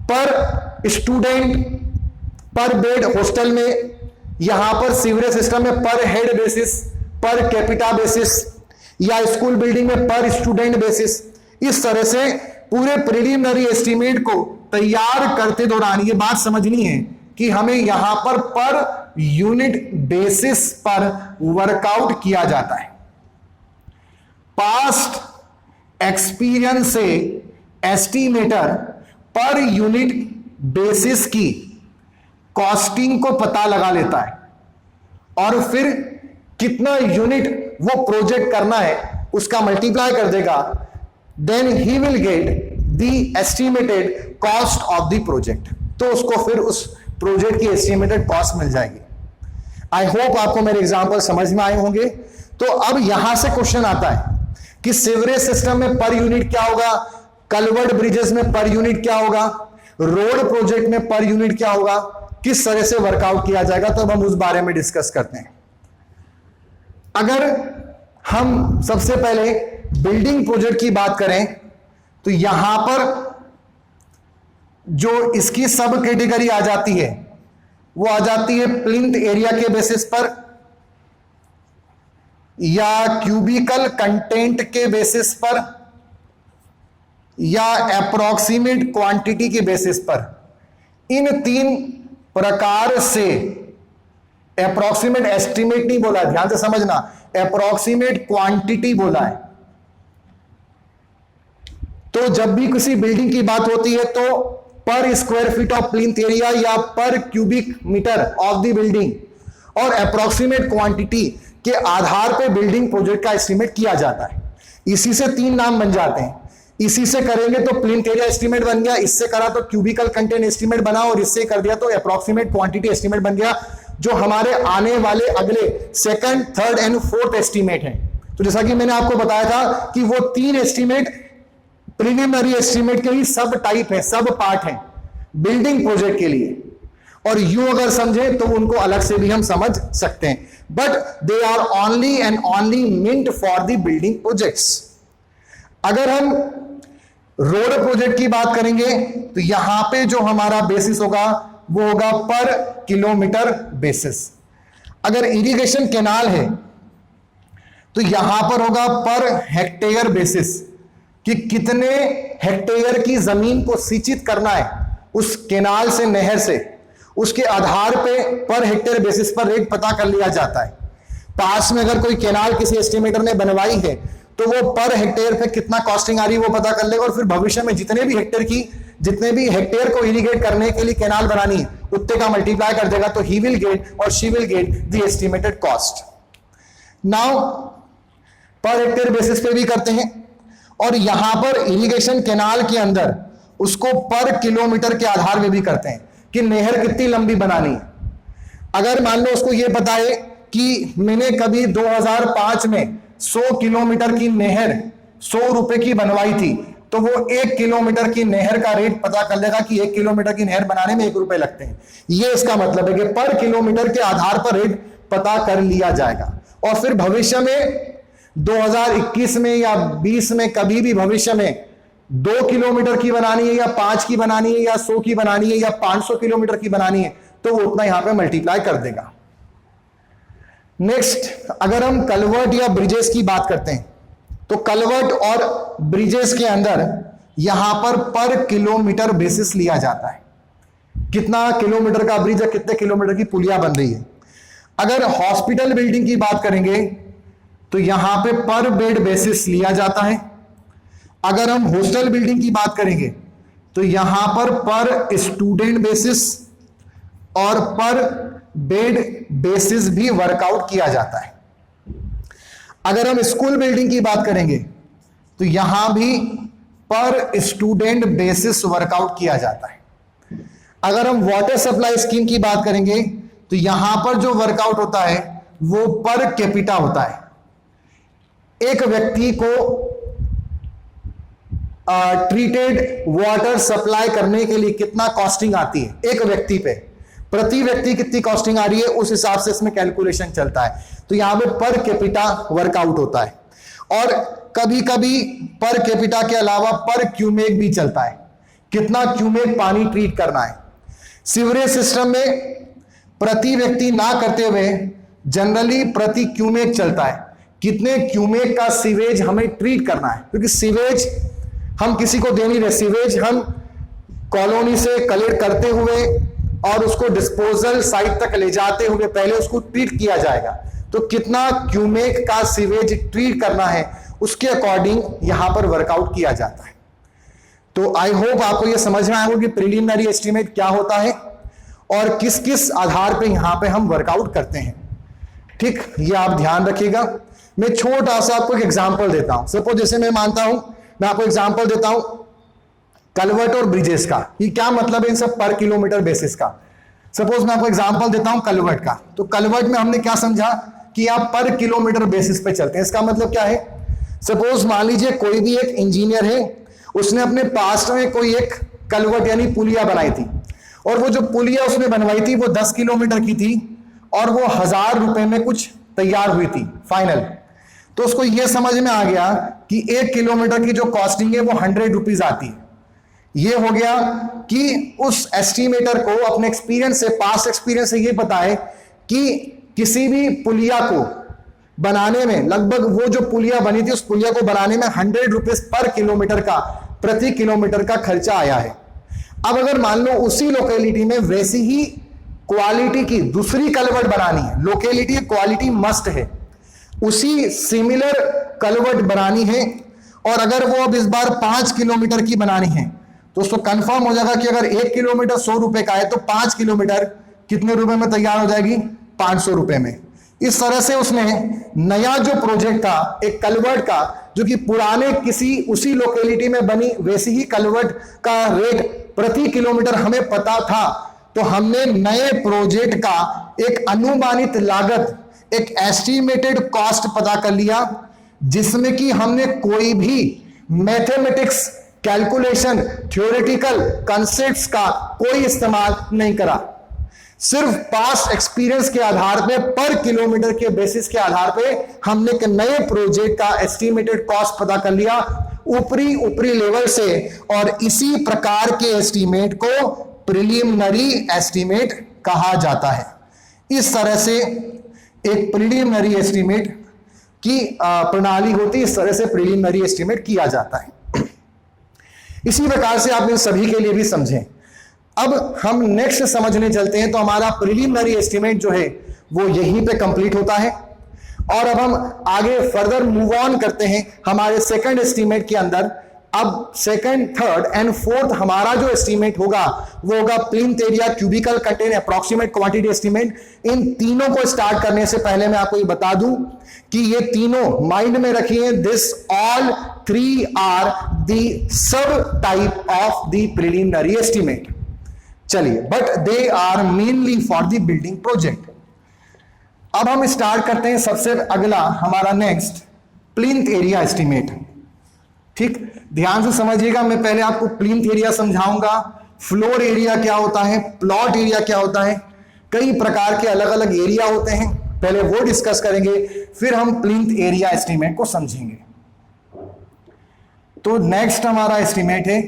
पर स्टूडेंट, पर बेड हॉस्टल में, यहां पर सीवरेज सिस्टम में पर head basis, per capita basis, या स्कूल बिल्डिंग में पर स्टूडेंट बेसिस, इस तरह से पूरे प्रीलिमिनरी एस्टिमेट को तैयार करते दौरान ये बात समझनी है कि हमें यहां पर यूनिट बेसिस पर वर्कआउट किया जाता है। पास्ट एक्सपीरियंस से एस्टिमेटर पर यूनिट बेसिस की कॉस्टिंग को पता लगा लेता है और फिर कितना यूनिट वो प्रोजेक्ट करना है उसका मल्टीप्लाई कर देगा, then he will get the estimated cost of the project. तो उसको फिर उस प्रोजेक्ट की एस्टिमेटेड कॉस्ट मिल जाएगी। आई होप आपको मेरे एग्जांपल समझ में आए होंगे। तो अब यहां से क्वेश्चन आता है कि सीवरेज सिस्टम में पर यूनिट क्या होगा, कलवर्ट ब्रिजेस में पर यूनिट क्या होगा, रोड प्रोजेक्ट में पर यूनिट क्या होगा, किस तरह से वर्कआउट किया जाएगा। तो अब हम उस बारे में डिस्कस करते हैं। अगर हम सबसे पहले बिल्डिंग प्रोजेक्ट की बात करें तो यहां पर जो इसकी सब कैटेगरी आ जाती है वो आ जाती है प्लिंथ एरिया के बेसिस पर, या क्यूबिकल कंटेंट के बेसिस पर, या अप्रोक्सीमेट क्वांटिटी के बेसिस पर। इन 3 प्रकार से, अप्रोक्सीमेट एस्टिमेट नहीं बोला, ध्यान से समझना, अप्रोक्सीमेट क्वांटिटी बोला है। तो जब भी किसी बिल्डिंग की बात होती है तो per square feet of plinth area या per cubic metre of the building और अप्रोक्सीमेट क्वांटिटी के आधार पर बिल्डिंग प्रोजेक्ट का एस्टिमेट किया जाता है। इसी से 3 नाम बन जाते हैं। इसी से करेंगे तो प्लिंथ एरिया एस्टिमेट बन गया, इससे करा तो क्यूबिकल कंटेंट एस्टिमेट बना, और इससे कर दिया तो अप्रोक्सीमेट क्वांटिटी एस्टिमेट बन गया, जो हमारे आने वाले अगले 2nd, 3rd and 4th estimate है। तो जैसा कि मैंने आपको बताया था कि वो 3 एस्टिमेट प्रीलिमिनरी एस्टिमेट के ही सब टाइप है, सब पार्ट है बिल्डिंग प्रोजेक्ट के लिए, और यूं अगर समझे तो उनको अलग से भी हम समझ सकते हैं, but they are only and only meant for the building projects. अगर हम रोड प्रोजेक्ट की बात करेंगे तो यहां पे जो हमारा बेसिस होगा वो होगा पर किलोमीटर बेसिस। अगर इरिगेशन कैनाल है तो यहां पर होगा पर हेक्टेयर बेसिस, कि कितने हेक्टेयर की जमीन को सिंचित करना है उस कैनाल से, नहर से, उसके आधार पे पर हेक्टेयर बेसिस पर रेट पता कर लिया जाता है। पास में अगर कोई कैनाल किसी एस्टिमेटर ने बनवाई है तो वो पर हेक्टेयर पे कितना कॉस्टिंग आ रही है वो पता कर लेगा, और फिर भविष्य में जितने भी हेक्टेयर को इरिगेट करने के लिए कैनाल बनानी है उतने का मल्टीप्लाई कर देगा, तो ही विल गेट और she will get the estimated cost. Now per hectare basis पे भी करते हैं, और यहां पर इरिगेशन कैनाल के अंदर उसको पर किलोमीटर के आधार में भी करते हैं कि नहर कितनी लंबी बनानी है। अगर मान लो उसको यह पता है कि मैंने कभी 2005 में 100 किलोमीटर की नहर 100 रुपए की बनवाई थी, तो वो 1 किलोमीटर की नहर का रेट पता कर लेगा कि 1 किलोमीटर की नहर बनाने में 1 रुपए लगते हैं। ये इसका मतलब है कि पर किलोमीटर के आधार पर रेट पता कर लिया जाएगा, और फिर भविष्य में 2021 में या 20 में कभी भी भविष्य में 2 किलोमीटर की बनानी है या 5 की बनानी है या 100 की बनानी है या 500 किलोमीटर की बनानी है तो वो उतना यहां पे मल्टीप्लाई कर देगा। नेक्स्ट, अगर हम कलवर्ट या ब्रिजेस की बात करते हैं तो कलवर्ट और ब्रिजेस के अंदर यहां पर किलोमीटर बेसिस लिया जाता है, कितना किलोमीटर का ब्रिज है, कितने किलोमीटर की पुलिया बन रही है। अगर हॉस्पिटल बिल्डिंग की बात करेंगे तो यहां पे पर बेड बेसिस लिया जाता है। अगर हम हॉस्टल बिल्डिंग की बात करेंगे तो यहां पर स्टूडेंट बेसिस और पर बेड बेसिस भी वर्कआउट किया जाता है। अगर हम स्कूल बिल्डिंग की बात करेंगे तो यहां भी पर स्टूडेंट बेसिस वर्कआउट किया जाता है। अगर हम वाटर सप्लाई स्कीम की बात करेंगे तो यहां पर जो वर्कआउट होता है वो पर कैपिटा होता है। एक व्यक्ति को ट्रीटेड वाटर सप्लाई करने के लिए कितना कॉस्टिंग आती है, एक व्यक्ति पे, प्रति व्यक्ति कितनी कॉस्टिंग आ रही है, उस हिसाब से इसमें कैलकुलेशन चलता है। तो यहां पे पर कैपिटा वर्कआउट होता है। और कभी कभी पर कैपिटा के अलावा पर क्यूमेक भी चलता है, कितना क्यूमेक पानी ट्रीट करना है। सीवरेज सिस्टम में प्रति व्यक्ति ना करते हुए जनरली प्रति क्यूमेक चलता है, कितने क्यूमेक का सीवेज हमें ट्रीट करना है, क्योंकि सीवेज हम किसी को दे नहीं रहे, सीवेज हम कॉलोनी से कलेक्ट करते हुए और उसको डिस्पोजल साइट तक ले जाते हुए पहले उसको ट्रीट किया जाएगा। तो कितना क्यूमेक का सीवेज ट्रीट करना है उसके अकॉर्डिंग यहां पर वर्कआउट किया जाता है। तो आई होप आपको यह समझ में आएगा कि प्रीलिमिनरी एस्टीमेट क्या होता है और किस किस आधार पे यहां पे हम वर्कआउट करते हैं। ठीक, ये आप ध्यान रखिएगा। मैं छोटा सा आपको एक एग्जांपल देता हूं। सपोज जैसे मैं मानता हूं, मैं आपको एग्जांपल देता हूं कलवर्ट और ब्रिजेस का, ये क्या मतलब है इन सब पर किलोमीटर बेसिस का। सपोज मैं आपको एग्जांपल देता हूं कलवर्ट का। तो कलवर्ट में हमने क्या समझा कि आप पर किलोमीटर बेसिस पे चलते हैं। इसका मतलब क्या है, सपोज मान लीजिए कोई भी एक इंजीनियर है, उसने अपने पास्ट में कोई एक कलवर्ट यानी पुलिया बनाई थी, और वो जो पुलिया उसने बनवाई थी वो 10 किलोमीटर की थी और वो 1000 रुपए में कुछ तैयार हुई थी फाइनल। तो उसको ये समझ में आ गया कि 1 किलोमीटर की जो कॉस्टिंग है वो 100 रुपीज आती है। ये हो गया कि उस एस्टिमेटर को अपने एक्सपीरियंस से, पास्ट एक्सपीरियंस से ये पता है कि किसी भी पुलिया को बनाने में लगभग, वो जो पुलिया बनी थी उस पुलिया को बनाने में 100 रुपीज पर किलोमीटर का, प्रति किलोमीटर का खर्चा आया है। अब अगर मान लो उसी लोकेलिटी में वैसी ही क्वालिटी की दूसरी कलवर्ट बनानी है, लोकेलिटी क्वालिटी मस्ट है, उसी सिमिलर कलवर्ट बनानी है, और अगर वो अब इस बार 5 किलोमीटर की बनानी है तो उसको कंफर्म हो जाएगा कि अगर 1 किलोमीटर 100 रुपए का है तो 5 किलोमीटर कितने रुपए में तैयार हो जाएगी, 500 रुपए में। इस तरह से उसने नया जो प्रोजेक्ट था एक कलवर्ट का, जो कि पुराने किसी उसी लोकेलिटी में बनी वैसी ही कलवर्ट का रेट प्रति किलोमीटर हमें पता था, तो हमने नए प्रोजेक्ट का एक अनुमानित लागत, एक एस्टिमेटेड कॉस्ट पता कर लिया, जिसमें कि हमने कोई भी मैथमेटिक्स, कैलकुलेशन, थ्योरेटिकल कॉन्सेप्ट्स का कोई इस्तेमाल नहीं करा। सिर्फ पास्ट एक्सपीरियंस के आधार पे, पर किलोमीटर के बेसिस के आधार पे हमने एक नए प्रोजेक्ट का एस्टिमेटेड कॉस्ट पता कर लिया ऊपरी लेवल से, और इसी प्रकार के एस्टिमेट को प्रिलिमिनरी एस्टिमेट कहा जाता है। इस तरह से एक प्रिलिमिनरी एस्टिमेट की प्रणाली होती है, इस तरह से प्रिलिमिनरी एस्टिमेट किया जाता है। इसी प्रकार से आप इन सभी के लिए भी समझें। अब हम नेक्स्ट समझने चलते हैं। तो हमारा प्रिलिमिनरी एस्टिमेट जो है वो यहीं पे कंप्लीट होता है, और अब हम आगे फर्दर मूव ऑन करते हैं हमारे सेकंड एस्टिमेट के अंदर। अब सेकंड, थर्ड एंड फोर्थ हमारा जो एस्टिमेट होगा वो होगा plinth area, cubical content, approximate quantity estimate. इन तीनों को स्टार्ट करने से पहले मैं आपको ये बता दूं कि ये तीनों माइंड में रखिए, this all 3 are the sub type of the preliminary estimate. चलिए, but they are mainly for the building project. अब हम स्टार्ट करते हैं सबसे अगला हमारा नेक्स्ट, प्लिंथ एरिया एस्टिमेट। ठीक, ध्यान से समझिएगा। मैं पहले आपको प्लिंथ एरिया समझाऊंगा, फ्लोर एरिया क्या होता है, प्लॉट एरिया क्या होता है, कई प्रकार के अलग अलग एरिया होते हैं, पहले वो डिस्कस करेंगे, फिर हम प्लिंथ एरिया एस्टिमेट को समझेंगे। तो नेक्स्ट हमारा एस्टिमेट है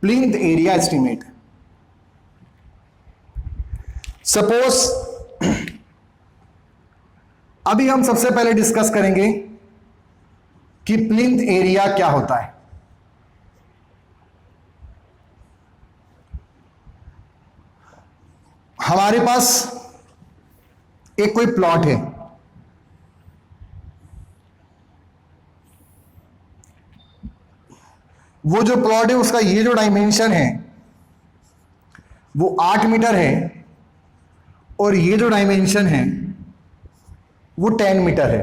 प्लिंथ एरिया एस्टिमेट। सपोज अभी हम सबसे पहले डिस्कस करेंगे कि प्लिंथ एरिया क्या होता है। हमारे पास एक कोई प्लॉट है, वो जो प्लॉट है उसका ये जो डायमेंशन है वो 8 मीटर है, और ये जो डायमेंशन है वो 10 मीटर है।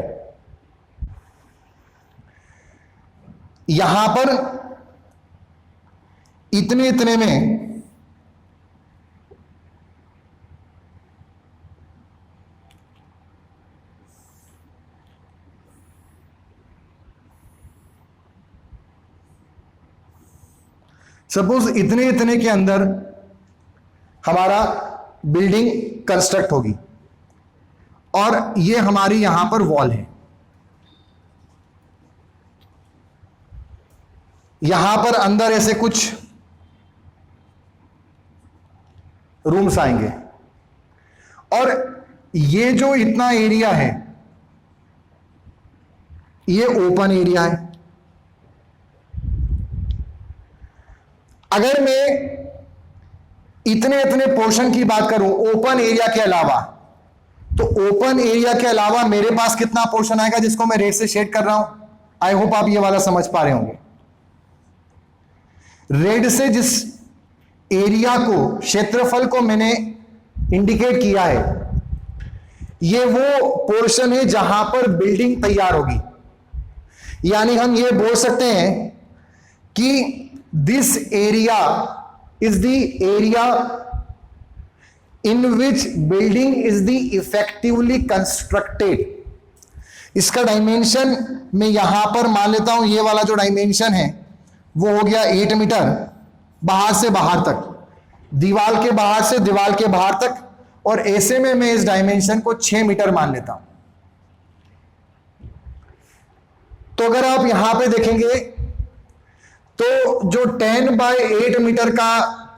यहां पर इतने इतने में सपोज इतने इतने के अंदर हमारा बिल्डिंग कंस्ट्रक्ट होगी और ये हमारी यहां पर वॉल है, यहां पर अंदर ऐसे कुछ रूम्स आएंगे और ये जो इतना एरिया है ये ओपन एरिया है। अगर मैं इतने इतने पोर्शन की बात करूं ओपन एरिया के अलावा, तो ओपन एरिया के अलावा मेरे पास कितना पोर्शन आएगा जिसको मैं रेड से शेड कर रहा हूं। आई होप आप ये वाला समझ पा रहे होंगे। रेड से जिस एरिया को, क्षेत्रफल को मैंने इंडिकेट किया है, ये वो पोर्शन है जहां पर बिल्डिंग तैयार होगी। यानी हम ये बोल सकते हैं कि this area is the area in which building is the effectively constructed। इसका डायमेंशन मैं यहां पर मान लेता हूं, ये वाला जो डायमेंशन है वो हो गया 8 मीटर बाहर से बाहर तक, दीवार के बाहर से दीवार के बाहर तक, और ऐसे में मैं इस डायमेंशन को 6 मीटर मान लेता हूं। तो अगर आप यहां पे देखेंगे तो जो 10 बाय 8 मीटर का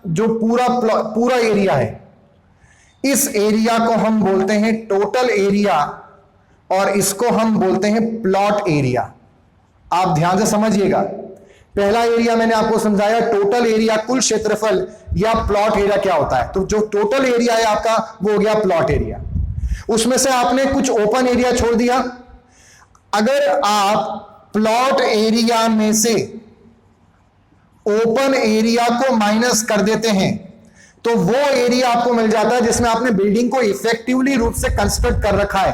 जो पूरा एरिया है, इस एरिया को हम बोलते हैं टोटल एरिया और इसको हम बोलते हैं प्लॉट एरिया। आप ध्यान से समझिएगा, पहला एरिया मैंने आपको समझाया टोटल एरिया, कुल क्षेत्रफल, या प्लॉट एरिया क्या होता है। तो जो टोटल एरिया है आपका वो हो गया प्लॉट एरिया। उसमें से आपने कुछ ओपन एरिया छोड़ दिया। अगर आप प्लॉट एरिया में से ओपन एरिया को माइनस कर देते हैं तो वो एरिया आपको मिल जाता है जिसमें आपने बिल्डिंग को इफेक्टिवली रूप से कंस्ट्रक्ट कर रखा है।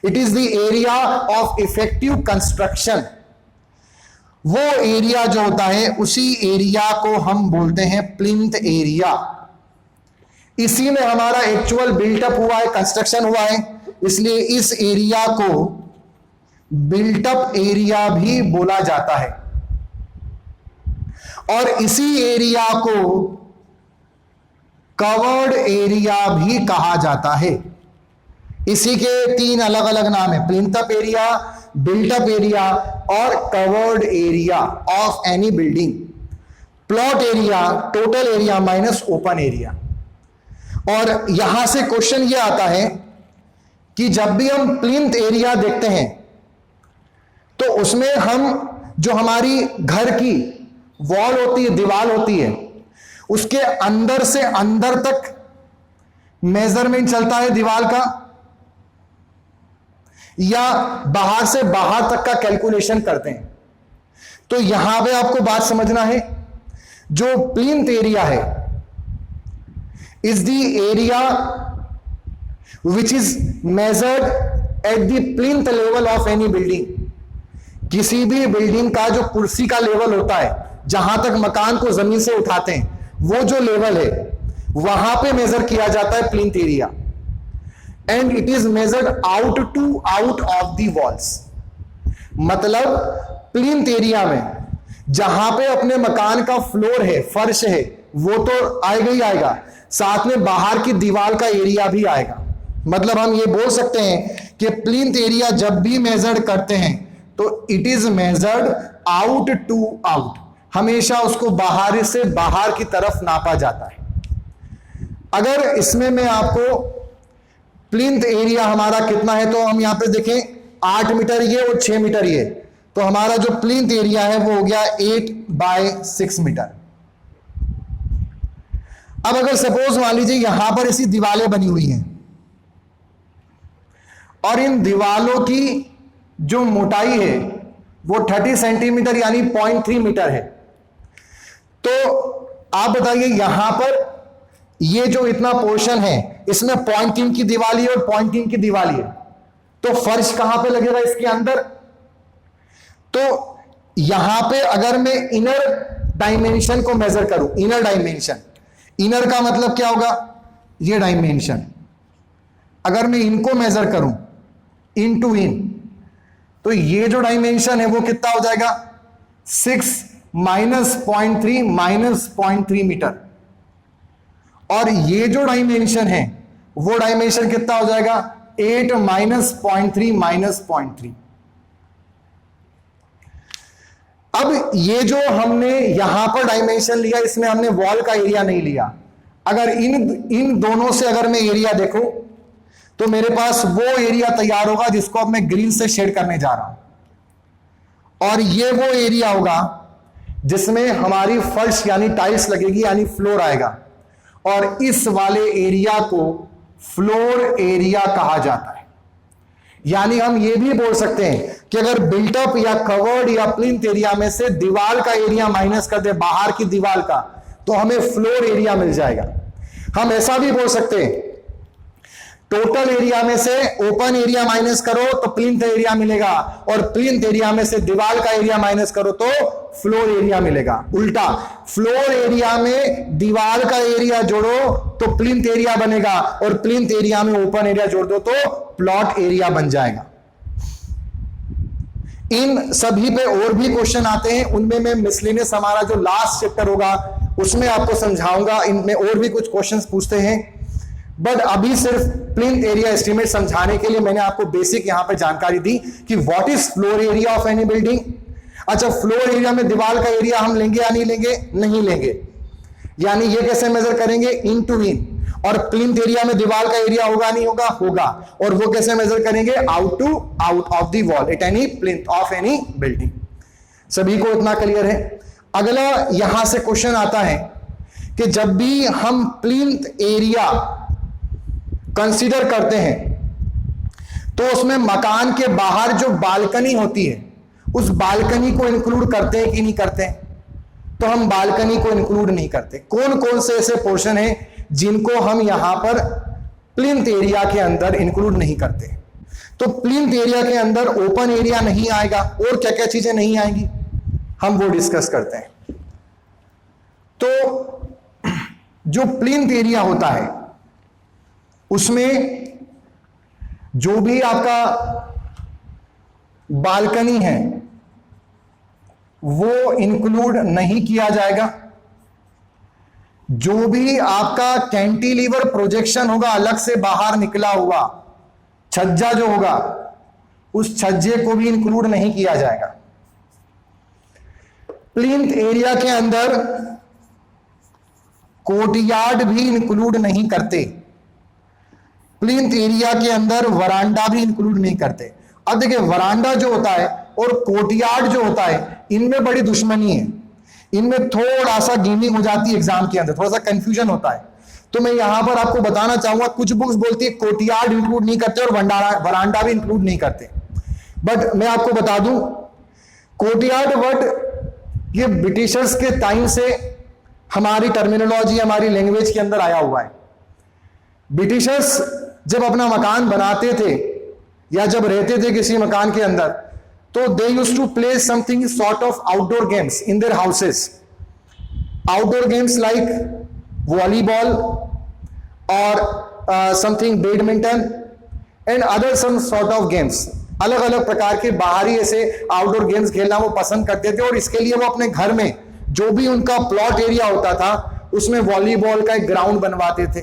It is the area of effective construction. वो एरिया जो होता है उसी एरिया को हम बोलते हैं प्लिंथ एरिया। इसी में हमारा एक्चुअल बिल्टअप हुआ है, कंस्ट्रक्शन हुआ है, इसलिए इस एरिया को बिल्टअप एरिया भी बोला जाता है। और इसी एरिया को कवर्ड एरिया भी कहा जाता है। इसी के 3 अलग अलग नाम है, plinth up area, built up area और covered area of any building. Plot area total area minus open area. और यहां से क्वेश्चन ये आता है कि जब भी हम प्लिंथ एरिया देखते हैं तो उसमें हम जो हमारी घर की वॉल होती है, दीवार होती है, उसके अंदर से अंदर तक मेजरमेंट चलता है दीवार का, या बाहर से बाहर तक का कैलकुलेशन करते हैं। तो यहां पे आपको बात समझना है, जो प्लिंथ एरिया है is the area which is measured at the plinth level of any building. किसी भी बिल्डिंग का जो कुर्सी का लेवल होता है, जहां तक मकान को जमीन से उठाते हैं, वो जो लेवल है वहां पे मेजर किया जाता है plinth area, and it is measured out of the walls. मतलब प्लिंथ एरिया में जहां पे अपने मकान का फ्लोर है, फर्श है, वो तो आएगा ही आएगा, साथ में बाहर की दीवार का एरिया भी आएगा। मतलब हम ये बोल सकते हैं कि प्लिंथ एरिया जब भी मेजर्ड करते हैं तो it is measured out to out, हमेशा उसको बाहर से बाहर की तरफ नापा जाता है। अगर इसमें मैं आपको प्लिंथ एरिया हमारा कितना है तो हम यहां पे देखें 8 मीटर ये और 6 मीटर ये, तो हमारा जो प्लिंथ एरिया है वो हो गया 8 बाय 6 मीटर। अब अगर सपोज मान लीजिए यहां पर ऐसी दीवारें बनी हुई हैं और इन दीवारों की जो मोटाई है वो 30 सेंटीमीटर यानी 0.3 मीटर है, तो आप बताइए यहां पर ये जो इतना पोर्शन है इसमें 0.3 की दीवार और 0.3 की दीवार है, तो फर्श कहां पे लगेगा इसके अंदर। तो यहां पे अगर मैं इनर डायमेंशन को मेजर करूं, इनर डायमेंशन, इनर का मतलब क्या होगा, ये डायमेंशन, अगर मैं इनको मेजर करूं इन टू इन, तो ये जो डायमेंशन है वो कितना हो जाएगा 6 माइनस 0.3 माइनस 0.3 मीटर, और ये जो डायमेंशन है वो डायमेंशन कितना हो जाएगा 8 माइनस 0.3 माइनस 0.3। अब ये जो हमने यहां पर डायमेंशन लिया, इसमें हमने वॉल का एरिया नहीं लिया। अगर इन दोनों से अगर मैं एरिया देखूं तो मेरे पास वो एरिया तैयार होगा जिसको अब मैं ग्रीन से शेड करने जा रहा हूं, और ये वो एरिया होगा जिसमें हमारी फर्श यानी टाइल्स लगेगी, यानी फ्लोर आएगा, और इस वाले एरिया को फ्लोर एरिया कहा जाता है। यानी हम ये भी बोल सकते हैं कि अगर बिल्टअप या कवर्ड या प्लिंथ एरिया में से दीवार का एरिया माइनस कर दे, बाहर की दीवार का, तो हमें फ्लोर एरिया मिल जाएगा। हम ऐसा भी बोल सकते हैं टोटल एरिया में से ओपन एरिया माइनस करो तो प्लिंथ एरिया मिलेगा, और प्लिंथ एरिया में से दीवार का एरिया माइनस करो तो फ्लोर एरिया मिलेगा। उल्टा, फ्लोर एरिया में दीवार का एरिया जोड़ो तो प्लिंथ एरिया बनेगा, और प्लिंथ एरिया में ओपन एरिया जोड़ दो तो प्लॉट एरिया बन जाएगा। इन सभी पे और भी क्वेश्चन आते हैं, उनमें मैं मिसलेनियस हमारा जो लास्ट चैप्टर होगा उसमें आपको समझाऊंगा। इनमें और भी कुछ क्वेश्चंस पूछते हैं, बट अभी सिर्फ प्लिंथ एरिया एस्टिमेट समझाने के लिए मैंने आपको बेसिक यहां पे जानकारी दी कि what is floor area of any building. अच्छा, फ्लोर एरिया में दीवार का एरिया हम लेंगे या नहीं लेंगे? नहीं लेंगे। यानी ये कैसे मेजर करेंगे? इन टू इन। और प्लिंथ एरिया में दीवार का एरिया होगा नहीं होगा? होगा। और वो कैसे मेजर करेंगे? Out to out of the wall at any plinth of any building. सभी को इतना क्लियर है? अगला यहां से क्वेश्चन आता है कि जब भी हम प्लिंथ एरिया कंसीडर करते हैं तो उसमें मकान के बाहर जो बालकनी होती है उस बालकनी को इंक्लूड करते हैं कि नहीं करते हैं? तो हम बालकनी को इंक्लूड नहीं करते। कौन कौन से ऐसे पोर्शन हैं जिनको हम यहां पर प्लिंथ एरिया के अंदर इंक्लूड नहीं करते? तो प्लिंथ एरिया के अंदर ओपन एरिया नहीं आएगा, और क्या क्या चीजें नहीं आएंगी हम वो डिस्कस करते हैं। तो जो प्लिंथ एरिया होता है उसमें जो भी आपका बालकनी है वो इंक्लूड नहीं किया जाएगा। जो भी आपका कैंटिलीवर प्रोजेक्शन होगा अलग से बाहर निकला हुआ छज्जा जो होगा उस छज्जे को भी इंक्लूड नहीं किया जाएगा। प्लिंथ एरिया के अंदर कोर्टयार्ड भी इंक्लूड नहीं करते। प्लिंथ एरिया के अंदर वरांडा भी इंक्लूड नहीं करते। अब देखिए, वरांडा जो होता है और कोर्टयार्ड जो होता है इनमें बड़ी दुश्मनी है, इनमें थोड़ा सा गेमिंग हो जाती है, एग्जाम के अंदर थोड़ा सा कंफ्यूजन होता है। तो मैं यहां पर आपको बताना चाहूंगा, कुछ बुक्स बोलती है कोर्टयार्ड इंक्लूड नहीं करते और वरांडा भी इंक्लूड नहीं करते, बट मैं आपको बता दूं कोर्टयार्ड वर्ड ये ब्रिटिशर्स के टाइम से हमारी टर्मिनोलॉजी, हमारी लैंग्वेज के अंदर आया हुआ है। ब्रिटिशर्स जब अपना मकान बनाते थे या जब रहते थे किसी मकान के अंदर, तो they used to play something sort of outdoor games in their houses. Outdoor games like volleyball और something badminton and other some sort of games. अलग अलग प्रकार के बाहरी ऐसे आउटडोर गेम्स खेलना वो पसंद करते थे, और इसके लिए वो अपने घर में जो भी उनका प्लॉट एरिया होता था उसमें वॉलीबॉल का एक ग्राउंड बनवाते थे।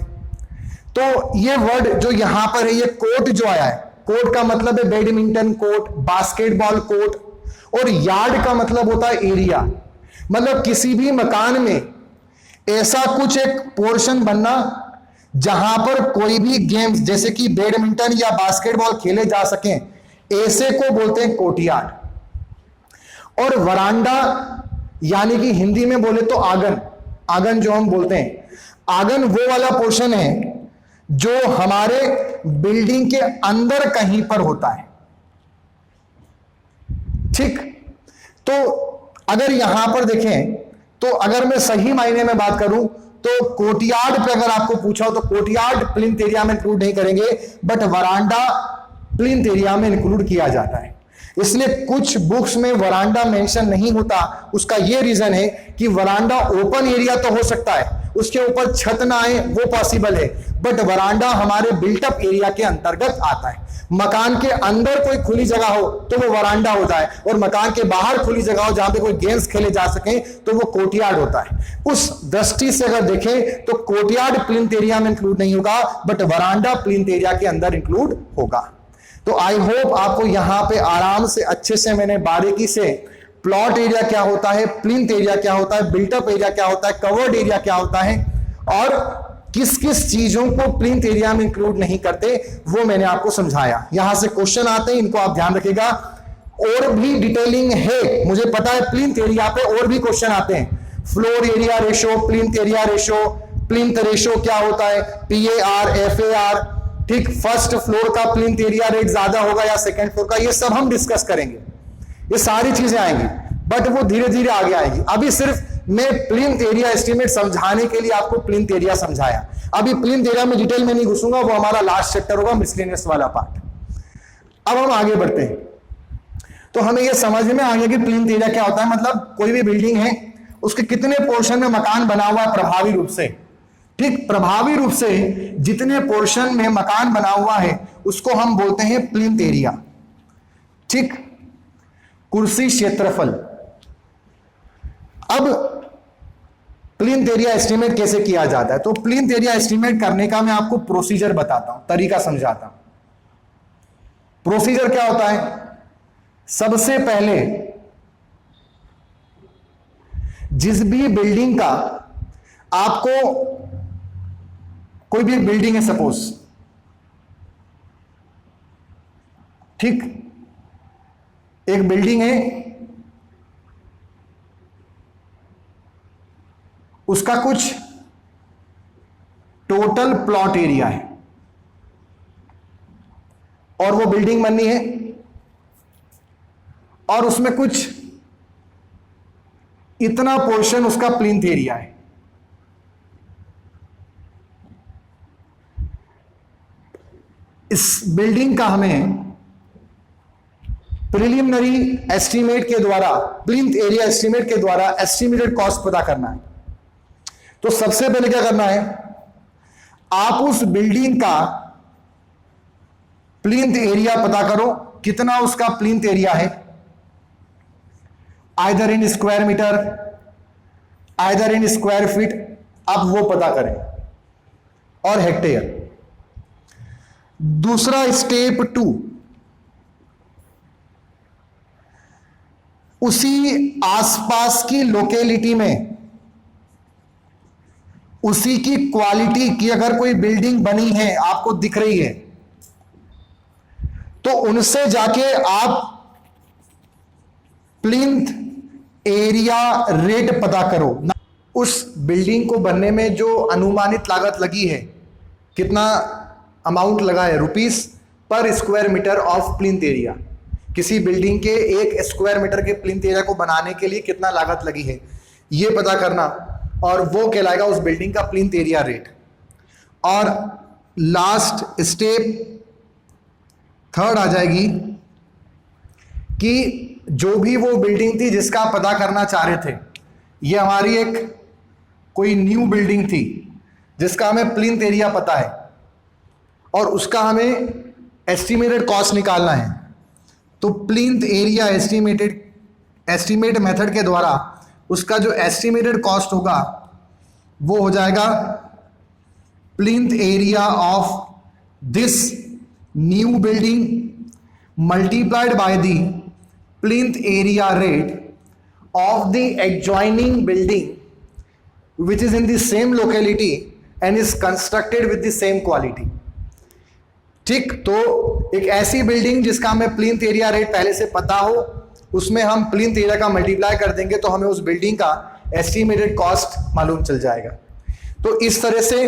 तो ये वर्ड जो यहां पर है, ये कोर्ट जो आया है, कोर्ट का मतलब है बैडमिंटन कोर्ट, बास्केटबॉल कोर्ट, और यार्ड का मतलब होता है एरिया। मतलब किसी भी मकान में ऐसा कुछ एक पोर्शन बनना जहां पर कोई भी गेम्स जैसे कि बैडमिंटन या बास्केटबॉल खेले जा सकें, ऐसे को बोलते हैं कोर्टयार्ड। और वरांडा यानी कि हिंदी में बोले तो आंगन, आंगन जो हम बोलते हैं, आंगन वो वाला पोर्शन है जो हमारे बिल्डिंग के अंदर कहीं पर होता है। ठीक, तो अगर यहां पर देखें तो अगर मैं सही मायने में बात करूं तो कोर्टयार्ड पे अगर आपको पूछा हो तो कोर्टयार्ड प्लिंथ एरिया में इंक्लूड नहीं करेंगे, बट वरांडा प्लिंथ एरिया में इंक्लूड किया जाता है। इसलिए कुछ बुक्स में वरांडा मेंशन नहीं होता। उसका यह रीजन है कि वरांडा ओपन एरिया तो हो सकता है, उसके ऊपर छत ना आए वो पॉसिबल है, बट वरांडा हमारे बिल्टअप एरिया के अंतर्गत आता है। मकान के अंदर कोई खुली जगह हो तो वो वरांडा होता है, और मकान के बाहर खुली जगह हो जहां पे कोई गेम्स खेले जा सके तो वो कोर्टयार्ड होता है। उस दृष्टि से अगर देखें तो कोर्टयार्ड प्लिंथ एरिया में इंक्लूड नहीं होगा, बट वरांडा प्लिंथ एरिया के अंदर इंक्लूड होगा। तो आई होप आपको यहां पे आराम से अच्छे से मैंने बारीकी से प्लॉट एरिया क्या होता है, प्लिंथ एरिया क्या होता है, बिल्टअप एरिया क्या होता है, कवर्ड एरिया क्या होता है, और किस किस चीजों को प्लिंथ एरिया में इंक्लूड नहीं करते वो मैंने आपको समझाया। यहां से क्वेश्चन आते हैं, इनको आप ध्यान रखिएगा। और भी डिटेलिंग है, मुझे पता है प्लिंथ एरिया पे और भी क्वेश्चन आते हैं। Floor area ratio, plinth area ratio, plinth ratio क्या होता है, PAR FAR, ठीक, फर्स्ट फ्लोर का प्लिंथ एरिया रेट ज्यादा होगा या सेकंड फ्लोर का, ये सब हम डिस्कस करेंगे। ये सारी चीजें आएंगी, बट वो धीरे धीरे आगे आएंगी। अभी सिर्फ मैं प्लिंथ एरिया एस्टीमेट समझाने के लिए आपको प्लिंथ एरिया समझाया। अभी प्लिंथ एरिया में डिटेल में नहीं घुसूंगा, वो हमारा लास्ट चैप्टर होगा, मिसलेनियस वाला पार्ट। अब हम आगे बढ़ते हैं, तो हमें ये समझ में आ गया कि प्लिंथ एरिया क्या होता है। मतलब कोई भी बिल्डिंग है, उसके कितने पोर्शन में मकान बना हुआ है प्रभावी रूप से, ठीक, प्रभावी रूप से जितने पोर्शन में मकान बना हुआ है उसको हम बोलते हैं प्लिंथ एरिया, ठीक। कुर्सी क्षेत्रफल। अब प्लिंथ एरिया एस्टीमेट कैसे किया जाता है, तो प्लिंथ एरिया एस्टीमेट करने का मैं आपको प्रोसीजर बताता हूं, तरीका समझाता हूं। प्रोसीजर क्या होता है, सबसे पहले जिस भी बिल्डिंग का आपको, कोई भी एक बिल्डिंग है सपोज, ठीक, एक बिल्डिंग है, उसका कुछ टोटल प्लॉट एरिया है और वो बिल्डिंग बननी है, और उसमें कुछ इतना पोर्शन उसका प्लिंथ एरिया है। इस बिल्डिंग का हमें प्रिलिमिनरी एस्टीमेट के द्वारा, प्लिंथ एरिया एस्टीमेट के द्वारा एस्टीमेटेड कॉस्ट पता करना है। तो सबसे पहले क्या करना है, आप उस बिल्डिंग का प्लिंथ एरिया पता करो, कितना उसका प्लिंथ एरिया है, either in square metre, either in square feet, आप वो पता करें, और हेक्टेयर। दूसरा स्टेप 2, उसी आसपास की लोकेलिटी में उसी की क्वालिटी की अगर कोई बिल्डिंग बनी है, आपको दिख रही है, तो उनसे जाके आप प्लिंथ एरिया रेट पता करो। उस बिल्डिंग को बनने में जो अनुमानित लागत लगी है, कितना अमाउंट लगा है, rupees per square metre of plinth area. किसी बिल्डिंग के 1 स्क्वायर मीटर के प्लिंथ एरिया को बनाने के लिए कितना लागत लगी है, ये पता करना, और वो कहलाएगा उस बिल्डिंग का प्लिंथ एरिया रेट। और लास्ट स्टेप 3rd आ जाएगी कि जो भी वो बिल्डिंग थी जिसका आप पता करना चाह रहे थे, ये हमारी एक कोई न्यू बिल्डिंग थी जिसका हमें प्लिंथ एरिया पता है और उसका हमें एस्टिमेटेड कॉस्ट निकालना है। तो प्लिंथ एरिया एस्टिमेट मेथड के द्वारा उसका जो एस्टिमेटेड कॉस्ट होगा वो हो जाएगा plinth area of this new building multiplied by the plinth area rate of the adjoining building which is in the same locality and is constructed with the same quality. ठीक, तो एक ऐसी building जिसका हमें प्लिंथ एरिया रेट पहले से पता हो, उसमें हम प्लिंथ एरिया का मल्टीप्लाई कर देंगे तो हमें उस बिल्डिंग का एस्टिमेटेड कॉस्ट मालूम चल जाएगा। तो इस तरह से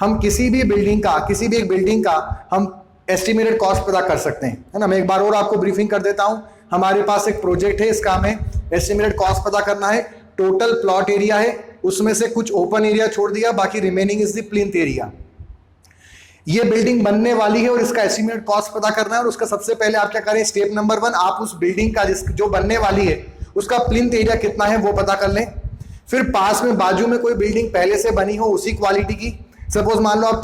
हम किसी भी बिल्डिंग का, किसी भी एक बिल्डिंग का हम एस्टिमेटेड कॉस्ट पता कर सकते हैं, है ना। मैं एक बार और आपको ब्रीफिंग कर देता हूं। हमारे पास एक प्रोजेक्ट है, इसका हमें एस्टिमेटेड कॉस्ट पता करना है। टोटल प्लॉट एरिया है, उसमें से कुछ ओपन एरिया छोड़ दिया, बाकी remaining is the plinth area. ये बिल्डिंग बनने वाली है और इसका एस्टिमेट कॉस्ट पता करना है। और उसका सबसे पहले आप क्या करें, स्टेप नंबर 1, आप उस बिल्डिंग का जो बनने वाली है उसका प्लिंथ एरिया कितना है वो पता कर लें। फिर पास में बाजू में कोई बिल्डिंग पहले से बनी हो उसी क्वालिटी की, सपोज मान लो आप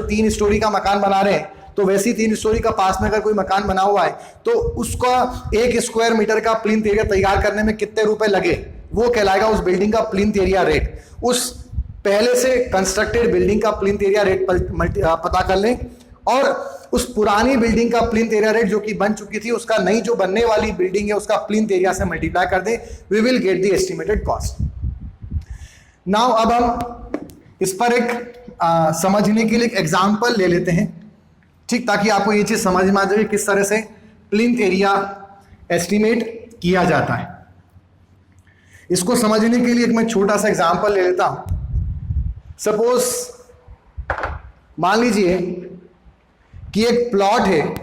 3 स्टोरी का मकान बना रहे हैं, तो वैसी 3 स्टोरी का पास में अगर कोई मकान बना हुआ है तो उसका 1 स्क्वायर मीटर का प्लिंथ एरिया तैयार करने में कितने रुपए लगे, वो कहलाएगा उस बिल्डिंग का प्लिंथ एरिया रेट। उस पहले से कंस्ट्रक्टेड बिल्डिंग का प्लिंथ एरिया रेट पता कर लें और उस पुरानी बिल्डिंग का प्लिंथ एरिया रेट जो कि बन चुकी थी उसका नई जो बनने वाली बिल्डिंग है उसका प्लिंथ एरिया से मल्टीप्लाई कर दें, we will get the estimated cost. Now अब हम इस पर एक समझने के लिए एक एग्जांपल ले लेते हैं, ठीक, ताकि आपको ये चीज समझ में आ जाए किस तरह से प्लिंथ एरिया एस्टिमेट किया जाता है। इसको समझने के लिए एक मैं छोटा सा एग्जांपल ले लेता हूं। सपोज मान लीजिए कि एक प्लॉट है,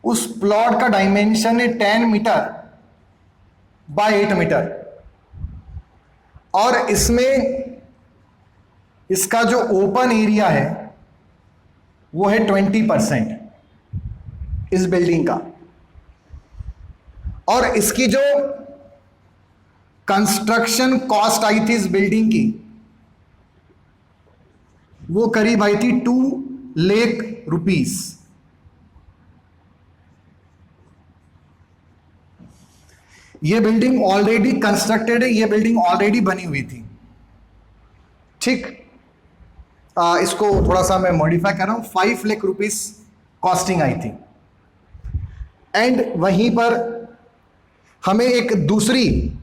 उस प्लॉट का डायमेंशन है 10 मीटर बाय 8 मीटर और इसमें इसका जो ओपन एरिया है वो है 20% इस बिल्डिंग का, और इसकी जो कंस्ट्रक्शन कॉस्ट आई थी इस बिल्डिंग की वो करीब आई थी 2 लाख रुपीस। ये बिल्डिंग ऑलरेडी कंस्ट्रक्टेड है, ये बिल्डिंग ऑलरेडी बनी हुई थी, ठीक। इसको थोड़ा सा मैं मॉडिफाई कर रहा हूं, 5 लाख रुपीस कॉस्टिंग आई थी। एंड वहीं पर हमें एक दूसरी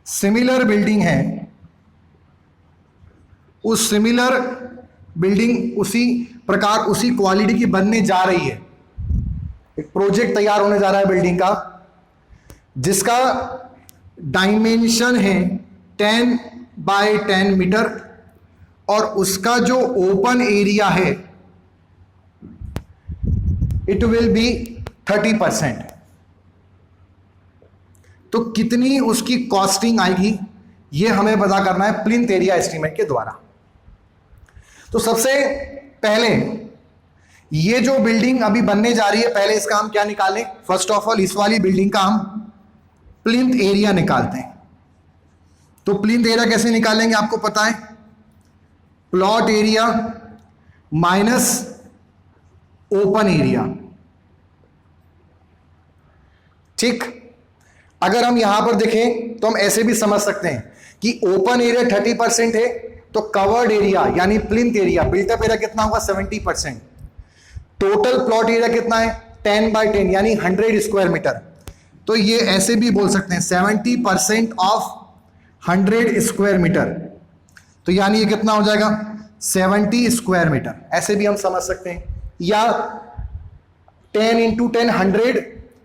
सिमिलर बिल्डिंग है, उस सिमिलर बिल्डिंग उसी प्रकार उसी क्वालिटी की बनने जा रही है। एक प्रोजेक्ट तैयार होने जा रहा है बिल्डिंग का जिसका डायमेंशन है 10 बाय 10 मीटर और उसका जो ओपन एरिया है इट विल बी 30%। तो कितनी उसकी कॉस्टिंग आएगी ये हमें पता करना है प्लिंथ एरिया एस्टीमेट के द्वारा। तो सबसे पहले ये जो बिल्डिंग अभी बनने जा रही है, पहले इसका हम क्या निकालें, फर्स्ट ऑफ ऑल इस वाली बिल्डिंग का हम प्लिंथ एरिया निकालते हैं। तो प्लिंथ एरिया कैसे निकालेंगे आपको पता है, plot area minus open area, ठीक। अगर हम यहां पर देखें तो हम ऐसे भी समझ सकते हैं कि ओपन एरिया 30% है तो कवर्ड एरिया यानी प्लिंथ एरिया बिल्टअप एरिया कितना होगा 70%। टोटल प्लॉट एरिया कितना है 10 बाय 10 यानी 100 स्क्वायर मीटर। तो ये ऐसे भी बोल सकते हैं 70% ऑफ 100 स्क्वायर मीटर, तो यानी ये कितना हो जाएगा 70 स्क्वायर मीटर, ऐसे भी हम समझ सकते हैं। या 10 इंटू 10 100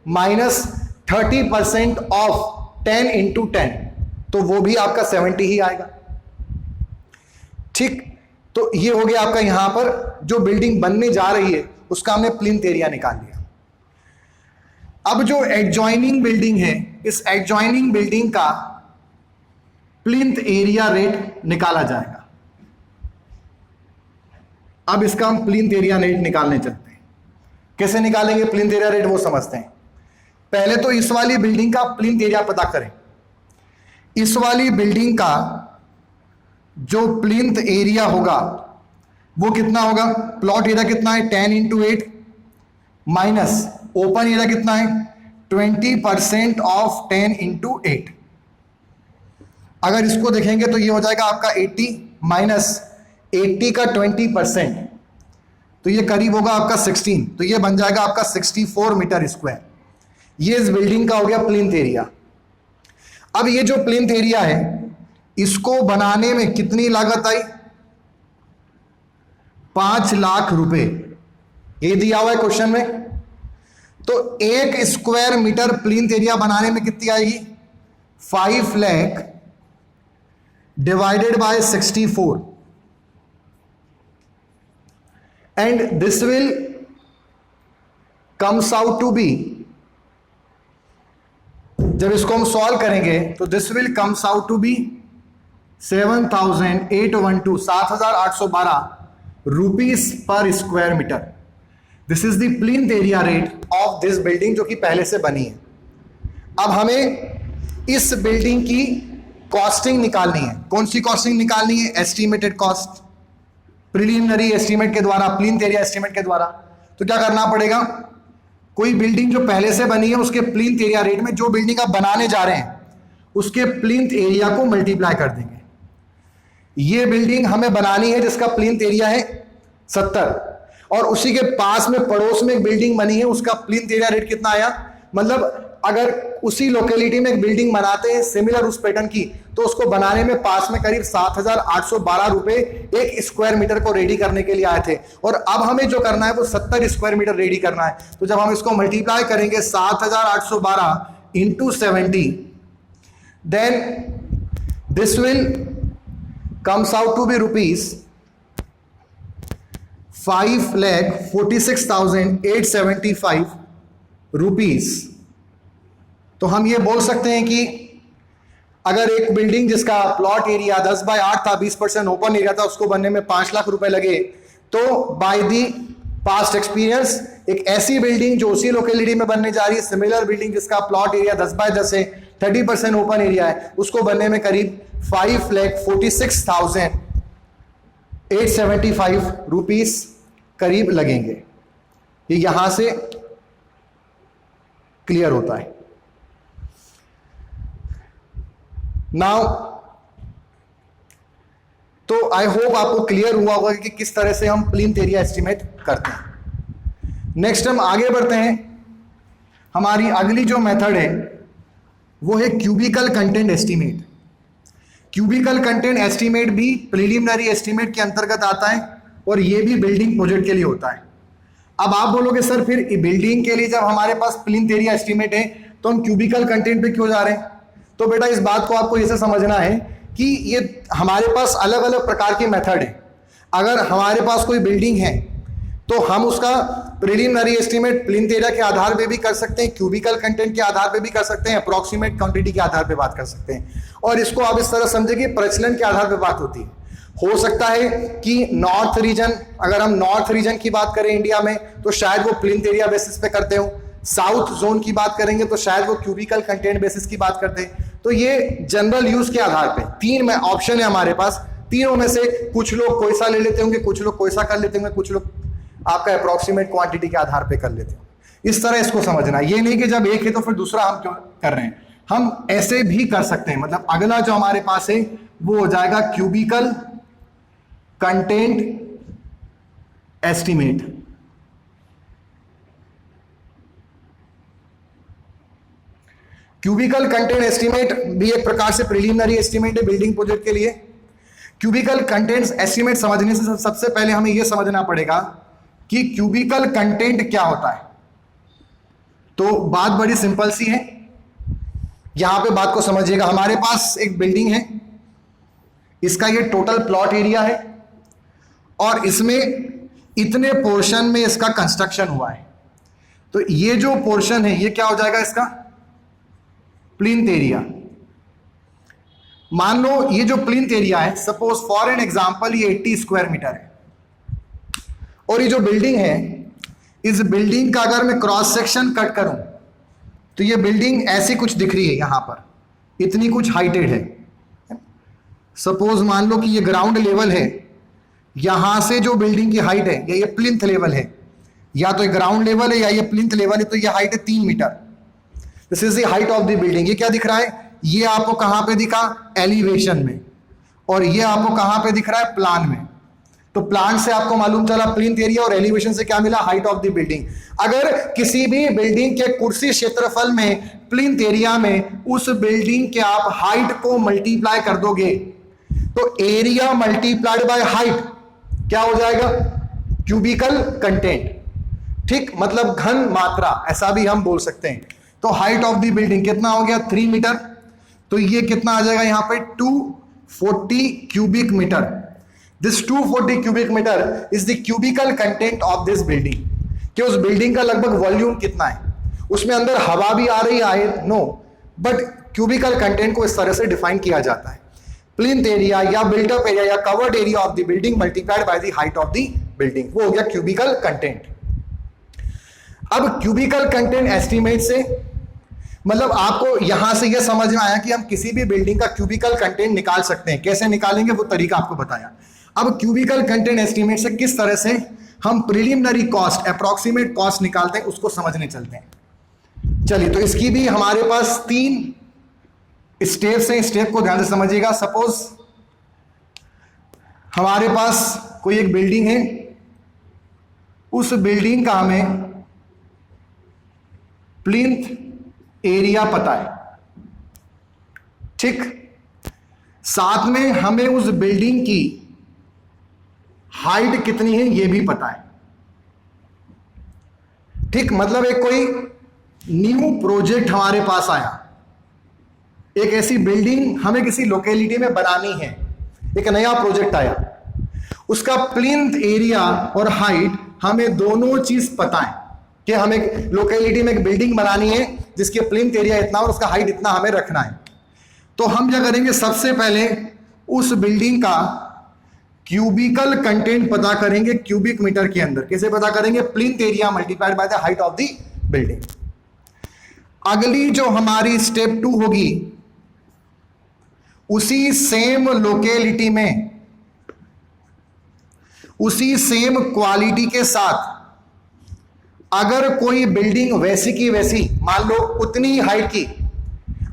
माइनस 30% ऑफ 10 इंटू 10, तो वो भी आपका 70 ही आएगा, ठीक। तो ये हो गया आपका यहां पर जो बिल्डिंग बनने जा रही है उसका हमने प्लिंथ एरिया निकाल लिया। अब जो एडजॉइनिंग बिल्डिंग है, इस एडजॉइनिंग बिल्डिंग का प्लिंथ एरिया रेट निकाला जाएगा। अब इसका हम प्लिंथ एरिया रेट निकालने चलते हैं। कैसे निकालेंगे प्लिंथ एरिया रेट वो समझते हैं। पहले तो इस वाली बिल्डिंग का प्लिंथ एरिया पता करें। इस वाली बिल्डिंग का जो प्लिंथ एरिया होगा वो कितना होगा, प्लॉट एरिया कितना है 10 इंटू 8 माइनस ओपन एरिया कितना है 20% ऑफ 10 इंटू 8। अगर इसको देखेंगे तो ये हो जाएगा आपका 80 माइनस 80 का 20%, तो ये करीब होगा आपका 16, तो ये बन जाएगा आपका 64 मीटर स्क्वायर। ये इस बिल्डिंग का हो गया प्लिंथ एरिया। अब ये जो प्लिंथ एरिया है इसको बनाने में कितनी लागत आई, 5 लाख रुपए, ये दिया हुआ है क्वेश्चन में। तो 1 स्क्वायर मीटर प्लिंथ एरिया बनाने में कितनी आएगी 5 lakh divided by 64 and this will comes out to be, जब इसको हम सॉल्व करेंगे तो this will comes out to be 7,812 7,812 rupees per square metre. This is the plinth area rate of this building जो कि पहले से बनी है। अब हमें इस बिल्डिंग की कॉस्टिंग निकालनी है। कौन सी कॉस्टिंग निकालनी है? एस्टिमेटेड कॉस्ट, प्रिलिमिनरी एस्टिमेट के द्वारा, प्लिंथ एरिया एस्टिमेट के द्वारा। तो क्या करना पड़ेगा? कोई बिल्डिंग जो पहले से बनी है उसके प्लिंथ एरिया रेट में जो बिल्डिंग आप बनाने जा रहे हैं उसके प्लिंथ एरिया को मल्टीप्लाई कर देंगे। ये बिल्डिंग हमें बनानी है जिसका प्लिंथ एरिया है 70, और उसी के पास में पड़ोस में एक बिल्डिंग बनी है, उसका प्लिंथ एरिया रेट कितना आया? मतलब अगर उसी लोकेलिटी में एक बिल्डिंग बनाते हैं सिमिलर उस पैटर्न की, तो उसको बनाने में पास में करीब 7,812 रुपए एक स्क्वायर मीटर को रेडी करने के लिए आए थे। और अब हमें जो करना है वो 70 स्क्वायर मीटर रेडी करना है। तो जब हम इसको मल्टीप्लाई करेंगे 7,812 into 70, then this will comes out to be rupees 5,46,875 rupees. तो हम ये बोल सकते हैं कि अगर एक बिल्डिंग जिसका प्लॉट एरिया 10/8 था, 20% ओपन एरिया था, उसको बनने में 5 लाख रुपए लगे, तो बाय दी पास्ट एक्सपीरियंस एक ऐसी बिल्डिंग जो उसी लोकेलिटी में बनने जा रही है, सिमिलर बिल्डिंग जिसका प्लॉट एरिया 10/10 है, 30% ओपन एरिया है, उसको बनने में करीब 5,46,875 रुपीज करीब लगेंगे। ये यहां से क्लियर होता है। नाउ तो आई होप आपको क्लियर हुआ होगा कि किस तरह से हम प्लिंथ एरिया एस्टिमेट करते हैं। नेक्स्ट हम आगे बढ़ते हैं। हमारी अगली जो मेथड है वो है cubical content estimate. Cubical content estimate भी प्रिलिमिनरी एस्टिमेट के अंतर्गत आता है और ये भी बिल्डिंग प्रोजेक्ट के लिए होता है। अब आप बोलोगे सर फिर बिल्डिंग के लिए जब हमारे पास प्लिंथ एरिया एस्टिमेट है तो हम क्यूबिकल कंटेंट पे क्यों जा रहे हैं? तो बेटा इस बात को आपको ऐसे समझना है कि ये हमारे पास अलग अलग प्रकार की मेथड है। अगर हमारे पास कोई बिल्डिंग है तो हम उसका प्रिलिमिनरी एस्टिमेट प्लिंथ एरिया के आधार पे भी कर सकते हैं, क्यूबिकल कंटेंट के आधार पे भी कर सकते हैं, अप्रोक्सीमेट क्वांटिटी के आधार पे बात कर सकते हैं। और इसको आप इस तरह समझे कि प्रचलन के आधार पे बात होती है। हो सकता है कि नॉर्थ रीजन, अगर हम नॉर्थ रीजन की बात करें इंडिया में तो शायद वो प्लिंथ एरिया बेसिस पे करते हो, साउथ जोन की बात करेंगे तो शायद वो क्यूबिकल कंटेंट बेसिस की बात करते हैं। तो ये जनरल यूज के आधार पे 3 में ऑप्शन है हमारे पास, तीनों में से कुछ लोग कोई सा ले लेते होंगे, कुछ लोग कोई सा कर लेते होंगे, कुछ लोग आपका अप्रोक्सीमेट क्वांटिटी के आधार पे कर लेते हो। इस तरह इसको समझना, ये नहीं कि जब एक है तो फिर दूसरा हम क्यों कर रहे हैं। हम ऐसे भी कर सकते हैं। मतलब अगला जो हमारे पास है वो हो जाएगा cubical content estimate. Cubical content estimate भी एक प्रकार से प्रिलिमिनरी एस्टिमेट है बिल्डिंग प्रोजेक्ट के लिए। क्यूबिकल कंटेंट एस्टिमेट समझने से सबसे पहले हमें यह समझना पड़ेगा कि क्यूबिकल कंटेंट क्या होता है। तो बात बड़ी सिंपल सी है, यहां पे बात को समझिएगा। हमारे पास एक बिल्डिंग है, इसका ये टोटल प्लॉट एरिया है और इसमें इतने पोर्शन में इसका कंस्ट्रक्शन हुआ है। तो ये जो पोर्शन है ये क्या हो जाएगा? इसका प्लिंथ एरिया। मान लो ये जो प्लिंथ एरिया है, सपोज फॉर एन एग्जांपल ये 80 स्क्वायर मीटर है, और ये जो बिल्डिंग है, इस बिल्डिंग का अगर मैं क्रॉस सेक्शन कट करूं तो ये बिल्डिंग ऐसी कुछ दिख रही है, यहां पर इतनी कुछ हाइटेड है। सपोज मान लो कि ये ग्राउंड लेवल है, यहां से जो बिल्डिंग की हाइट है ये प्लिंथ लेवल है, या तो ये ग्राउंड लेवल है या ये प्लिंथ लेवल है, तो ये हाइट है 3 मीटर। This is the height of the building. ये क्या दिख रहा है? ये आपको कहां पे दिखा? एलिवेशन में। और ये आपको कहां पे दिख रहा है? प्लान में। तो प्लान से आपको मालूम चला प्लिंथ एरिया, और एलिवेशन से क्या मिला? Height of the building. अगर किसी भी बिल्डिंग के कुर्सी क्षेत्रफल में प्लिंथ एरिया में उस बिल्डिंग के आप हाइट को मल्टीप्लाई कर दोगे तो एरिया मल्टीप्लाइड बाय हाइट क्या हो जाएगा? Cubical content. ठीक, मतलब घन मात्रा, ऐसा भी हम बोल सकते हैं। तो हाइट ऑफ द बिल्डिंग कितना हो गया? 3 मीटर। तो ये कितना आ जाएगा यहां पे? 240 cubic metre. This 240 cubic metre is the cubical content of this building. कि उस बिल्डिंग का लगभग वॉल्यूम कितना है, उसमें अंदर हवा भी आ रही है, नो, बट क्यूबिकल कंटेंट को इस तरह से डिफाइन किया जाता है। प्लिंथ एरिया या बिल्टअप एरिया या covered area of the building multiplied by the height of the building, वो हो गया क्यूबिकल कंटेंट। अब क्यूबिकल कंटेंट एस्टीमेट से मतलब आपको यहां से यह समझ में आया कि हम किसी भी बिल्डिंग का क्यूबिकल कंटेंट निकाल सकते हैं। कैसे निकालेंगे वो तरीका आपको बताया। अब क्यूबिकल कंटेंट एस्टीमेट से किस तरह से हम प्रिलिमिनरी कॉस्ट, अप्रोक्सीमेट कॉस्ट निकालते हैं, उसको समझने चलते हैं। चलिए, तो इसकी भी हमारे पास 3 स्टेप्स हैं। स्टेप को ध्यान से समझिएगा। सपोज हमारे पास कोई एक बिल्डिंग है, उस बिल्डिंग का हमें प्लिंथ एरिया पता है, ठीक। साथ में हमें उस बिल्डिंग की हाइट कितनी है ये भी पता है, ठीक। मतलब एक कोई न्यू प्रोजेक्ट हमारे पास आया, एक ऐसी बिल्डिंग हमें किसी लोकेलिटी में बनानी है, एक नया प्रोजेक्ट आया, उसका प्लिंथ एरिया और हाइट हमें दोनों चीज पता है कि हमें लोकेलिटी में एक बिल्डिंग बनानी है जिसके प्लिंथ एरिया इतना और उसका हाइट इतना हमें रखना है। तो हम क्या करेंगे, सबसे पहले उस बिल्डिंग का क्यूबिकल कंटेंट पता करेंगे क्यूबिक मीटर के अंदर। कैसे पता करेंगे? Plinth area multiplied by the height of the building. अगली जो हमारी स्टेप 2 होगी, उसी सेम लोकेलिटी में, उसी सेम क्वालिटी के साथ अगर कोई बिल्डिंग वैसी की वैसी, मान लो उतनी हाइट की,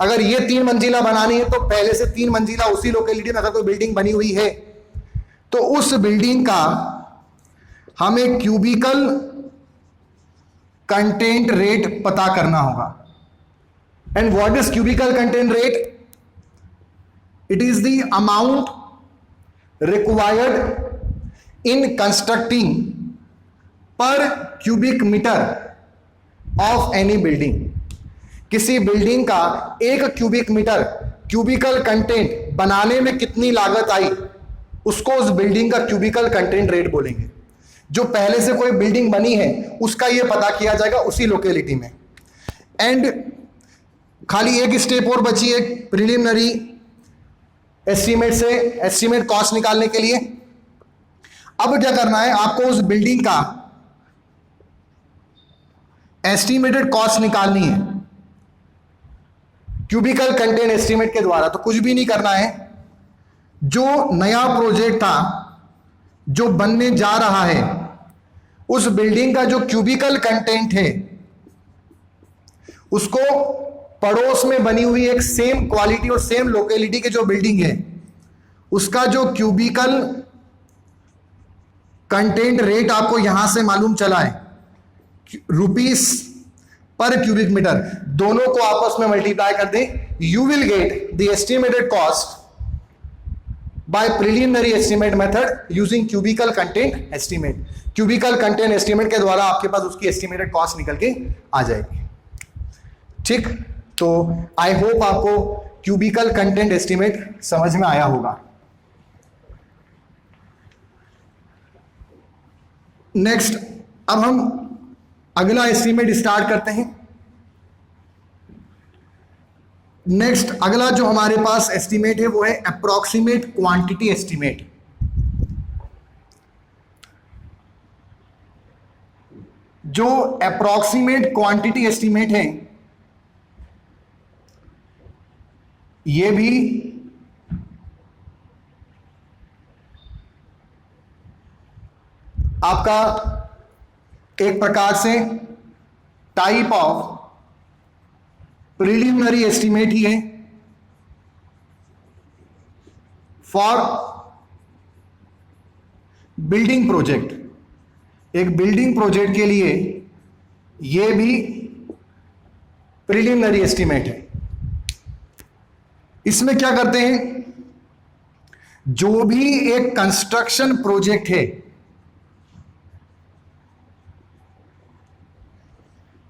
अगर ये 3 मंजिला बनानी है तो पहले से 3 मंजिला उसी लोकेलिटी में अगर कोई बिल्डिंग बनी हुई है तो उस बिल्डिंग का हमें क्यूबिकल कंटेंट रेट पता करना होगा। And what is cubical content rate? It is the amount required in constructing per cubic meter of any building. किसी बिल्डिंग का 1 क्यूबिक मीटर क्यूबिकल कंटेंट बनाने में कितनी लागत आई, उसको उस बिल्डिंग का क्यूबिकल कंटेंट रेट बोलेंगे। जो पहले से कोई बिल्डिंग बनी है उसका ये पता किया जाएगा उसी लोकेलिटी में। एंड खाली एक स्टेप और बची है प्रिलिमिनरी एस्टीमेट से एस्टीमेट कॉस्ट निकालने के लिए। अब क्या करना है, आपको उस बिल्डिंग का एस्टीमेटेड कॉस्ट निकालनी है क्यूबिकल कंटेंट एस्टीमेट के द्वारा। तो कुछ भी नहीं करना है, जो नया प्रोजेक्ट था जो बनने जा रहा है, उस बिल्डिंग का जो क्यूबिकल कंटेंट है उसको पड़ोस में बनी हुई एक सेम क्वालिटी और सेम लोकेलिटी के जो बिल्डिंग है उसका जो क्यूबिकल कंटेंट रेट आपको यहां से मालूम चला है, रुपीस पर क्यूबिक मीटर, दोनों को आपस में मल्टीप्लाई कर दें, you will get the estimated cost by preliminary estimate method using cubical content estimate. Cubical content estimate के द्वारा आपके पास उसकी एस्टिमेटेड कॉस्ट निकल के आ जाएगी, ठीक। तो आई होप आपको क्यूबिकल कंटेंट एस्टिमेट समझ में आया होगा। नेक्स्ट, अब हम अगला एस्टिमेट स्टार्ट करते हैं। नेक्स्ट अगला जो हमारे पास एस्टिमेट है वो है अप्रोक्सीमेट क्वांटिटी एस्टिमेट। जो अप्रोक्सीमेट क्वांटिटी एस्टिमेट है ये भी आपका एक प्रकार से टाइप ऑफ प्रिलिमिनरी एस्टिमेट ही है फॉर बिल्डिंग प्रोजेक्ट। एक बिल्डिंग प्रोजेक्ट के लिए यह भी प्रिलिमिनरी एस्टिमेट है। इसमें क्या करते हैं, जो भी एक कंस्ट्रक्शन प्रोजेक्ट है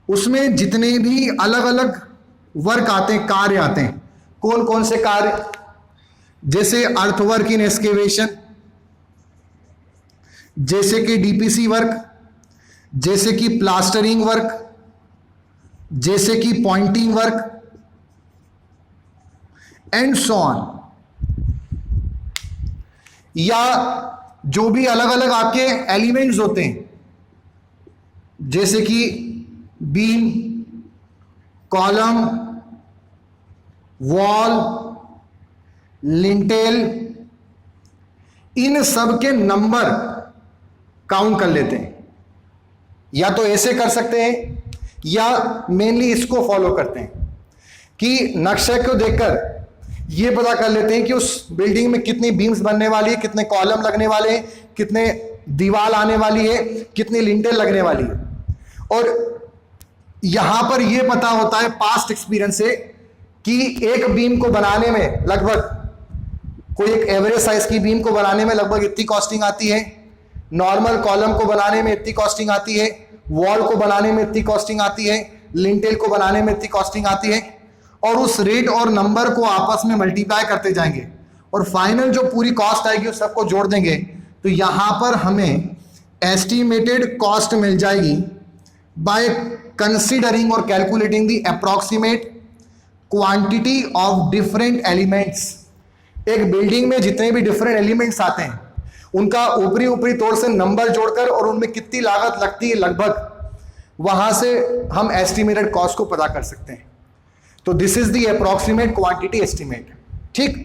उसमें जितने भी अलग अलग वर्क आते हैं, कार्य आते हैं, कौन कौन से कार्य, जैसे अर्थवर्क इन एक्सकेवेशन, जैसे कि डीपीसी वर्क, जैसे कि प्लास्टरिंग वर्क, जैसे कि Poynting work and so on. या जो भी अलग अलग आपके एलिमेंट्स होते हैं, जैसे कि बीम, कॉलम, वॉल, लिंटेल, इन सब के नंबर काउंट कर लेते हैं। या तो ऐसे कर सकते हैं या मेनली इसको फॉलो करते हैं कि नक्शे को देखकर ये पता कर लेते हैं कि उस बिल्डिंग में कितनी बीम्स बनने वाली है, कितने कॉलम लगने वाले हैं, कितने दीवार आने वाली है, कितनी लिंटेल लगने वाली है। और यहां पर यह पता होता है पास्ट एक्सपीरियंस से कि एक बीम को बनाने में लगभग, कोई एक एवरेज साइज की बीम को बनाने में लगभग इतनी कॉस्टिंग आती है, नॉर्मल कॉलम को बनाने में इतनी कॉस्टिंग आती है, वॉल को बनाने में इतनी कॉस्टिंग आती है, लिंटेल को बनाने में इतनी कॉस्टिंग आती है। और उस रेट और नंबर को आपस में मल्टीप्लाई करते जाएंगे और फाइनल जो पूरी कॉस्ट आएगी उस सबको जोड़ देंगे, तो यहां पर हमें एस्टिमेटेड कॉस्ट मिल जाएगी बाय कंसीडरिंग और calculating the approximate quantity of different elements. एक बिल्डिंग में जितने भी डिफरेंट एलिमेंट्स आते हैं उनका ऊपरी ऊपरी तौर से नंबर जोड़कर और उनमें कितनी लागत लगती है लगभग, वहां से हम एस्टिमेटेड कॉस्ट को पता कर सकते हैं। तो this is the approximate quantity estimate. ठीक,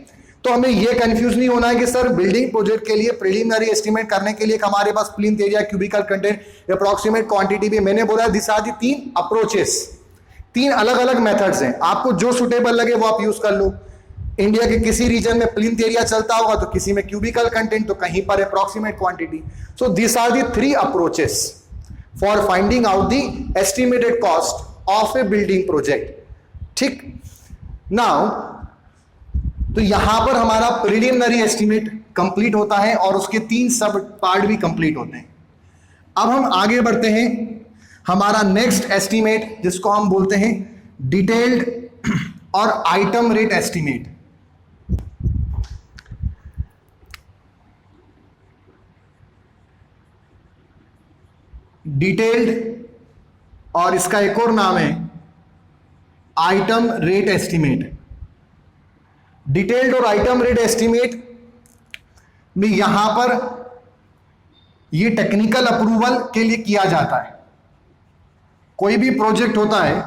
तो हमें यह कंफ्यूज नहीं होना है कि सर बिल्डिंग प्रोजेक्ट के लिए प्रिलिमिनरी एस्टिमेट करने के लिए हमारे पास plinth area, cubical content, approximate quantity भी। मैंने बोला दिस आर दी 3 अप्रोचेस, 3 अलग अलग मेथड्स हैं। आपको जो सुटेबल लगे वो आप यूज कर लो। इंडिया के किसी रीजन में प्लिंथ एरिया चलता होगा तो किसी में क्यूबिकल कंटेंट, तो कहीं पर approximate quantity. So this are the 3 approaches for finding out the estimated cost of a building project. ठीक, नाउ तो यहां पर हमारा प्रिलिमिनरी एस्टिमेट कंप्लीट होता है और उसके 3 सब पार्ट भी कंप्लीट होते हैं। अब हम आगे बढ़ते हैं, हमारा नेक्स्ट एस्टिमेट जिसको हम बोलते हैं डिटेल्ड और आइटम रेट एस्टिमेट। डिटेल्ड और इसका एक और नाम है आइटम रेट एस्टिमेट। डिटेल्ड और आइटम रेट एस्टिमेट में यहां पर ये टेक्निकल अप्रूवल के लिए किया जाता है। कोई भी प्रोजेक्ट होता है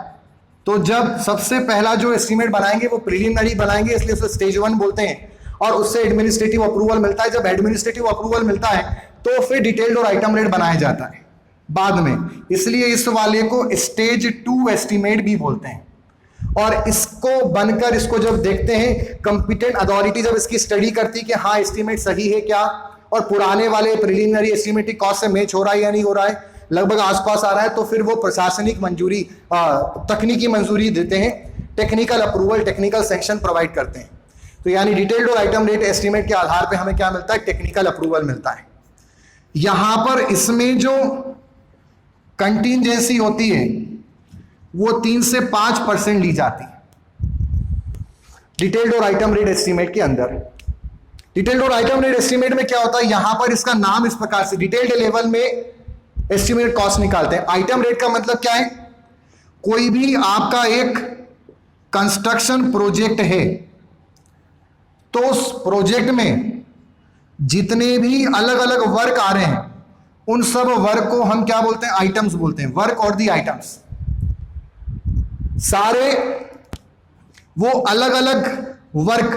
तो जब सबसे पहला जो एस्टिमेट बनाएंगे वो प्रिलिमिनरी बनाएंगे, इसलिए उसे स्टेज 1 बोलते हैं, और उससे एडमिनिस्ट्रेटिव अप्रूवल मिलता है। जब एडमिनिस्ट्रेटिव अप्रूवल मिलता है तो फिर डिटेल्ड और आइटम रेट बनाया जाता है बाद में, इसलिए इस वाले को स्टेज 2 एस्टिमेट भी बोलते हैं। और इसको बनकर इसको जब देखते हैं, कंपिटेंट अथॉरिटी जब इसकी स्टडी करती है कि हाँ एस्टिमेट सही है क्या, और पुराने वाले प्रिलिमिनरी एस्टिमेट की कॉस्ट से मैच हो रहा है या नहीं हो रहा है, लगभग आसपास आ रहा है, तो फिर वो प्रशासनिक मंजूरी, तकनीकी मंजूरी देते हैं, technical approval, technical sanction provide करते हैं। तो यानी डिटेल्ड और आइटम रेट एस्टिमेट के आधार पर हमें क्या मिलता है, टेक्निकल अप्रूवल मिलता है। यहां पर इसमें जो कंटिंजेंसी होती है वो 3 से 5% ली जाती है डिटेल्ड और आइटम रेट एस्टिमेट के अंदर। डिटेल्ड और आइटम रेट एस्टिमेट में क्या होता है, यहां पर इसका नाम इस प्रकार से, डिटेल्ड लेवल में एस्टिमेट कॉस्ट निकालते हैं। आइटम रेट का मतलब क्या है, कोई भी आपका एक कंस्ट्रक्शन प्रोजेक्ट है तो उस प्रोजेक्ट में जितने भी अलग अलग वर्क आ रहे हैं उन सब वर्क को हम क्या बोलते हैं, आइटम्स बोलते हैं। वर्क और दी आइटम्स, सारे वो अलग अलग वर्क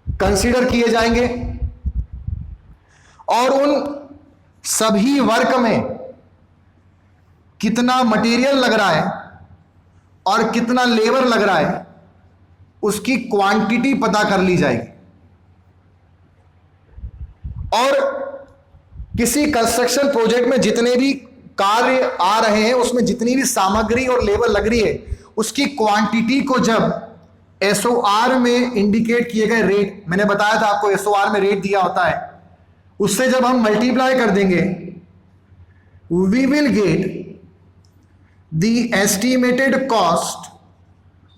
कंसीडर किए जाएंगे और उन सभी वर्क में कितना मटेरियल लग रहा है और कितना लेबर लग रहा है उसकी क्वांटिटी पता कर ली जाएगी। और किसी कंस्ट्रक्शन प्रोजेक्ट में जितने भी कार्य आ रहे हैं उसमें जितनी भी सामग्री और लेबर लग रही है उसकी क्वांटिटी को जब एसओआर में इंडिकेट किए गए रेट, मैंने बताया था आपको एसओआर में रेट दिया होता है, उससे जब हम मल्टीप्लाई कर देंगे we will get the estimated cost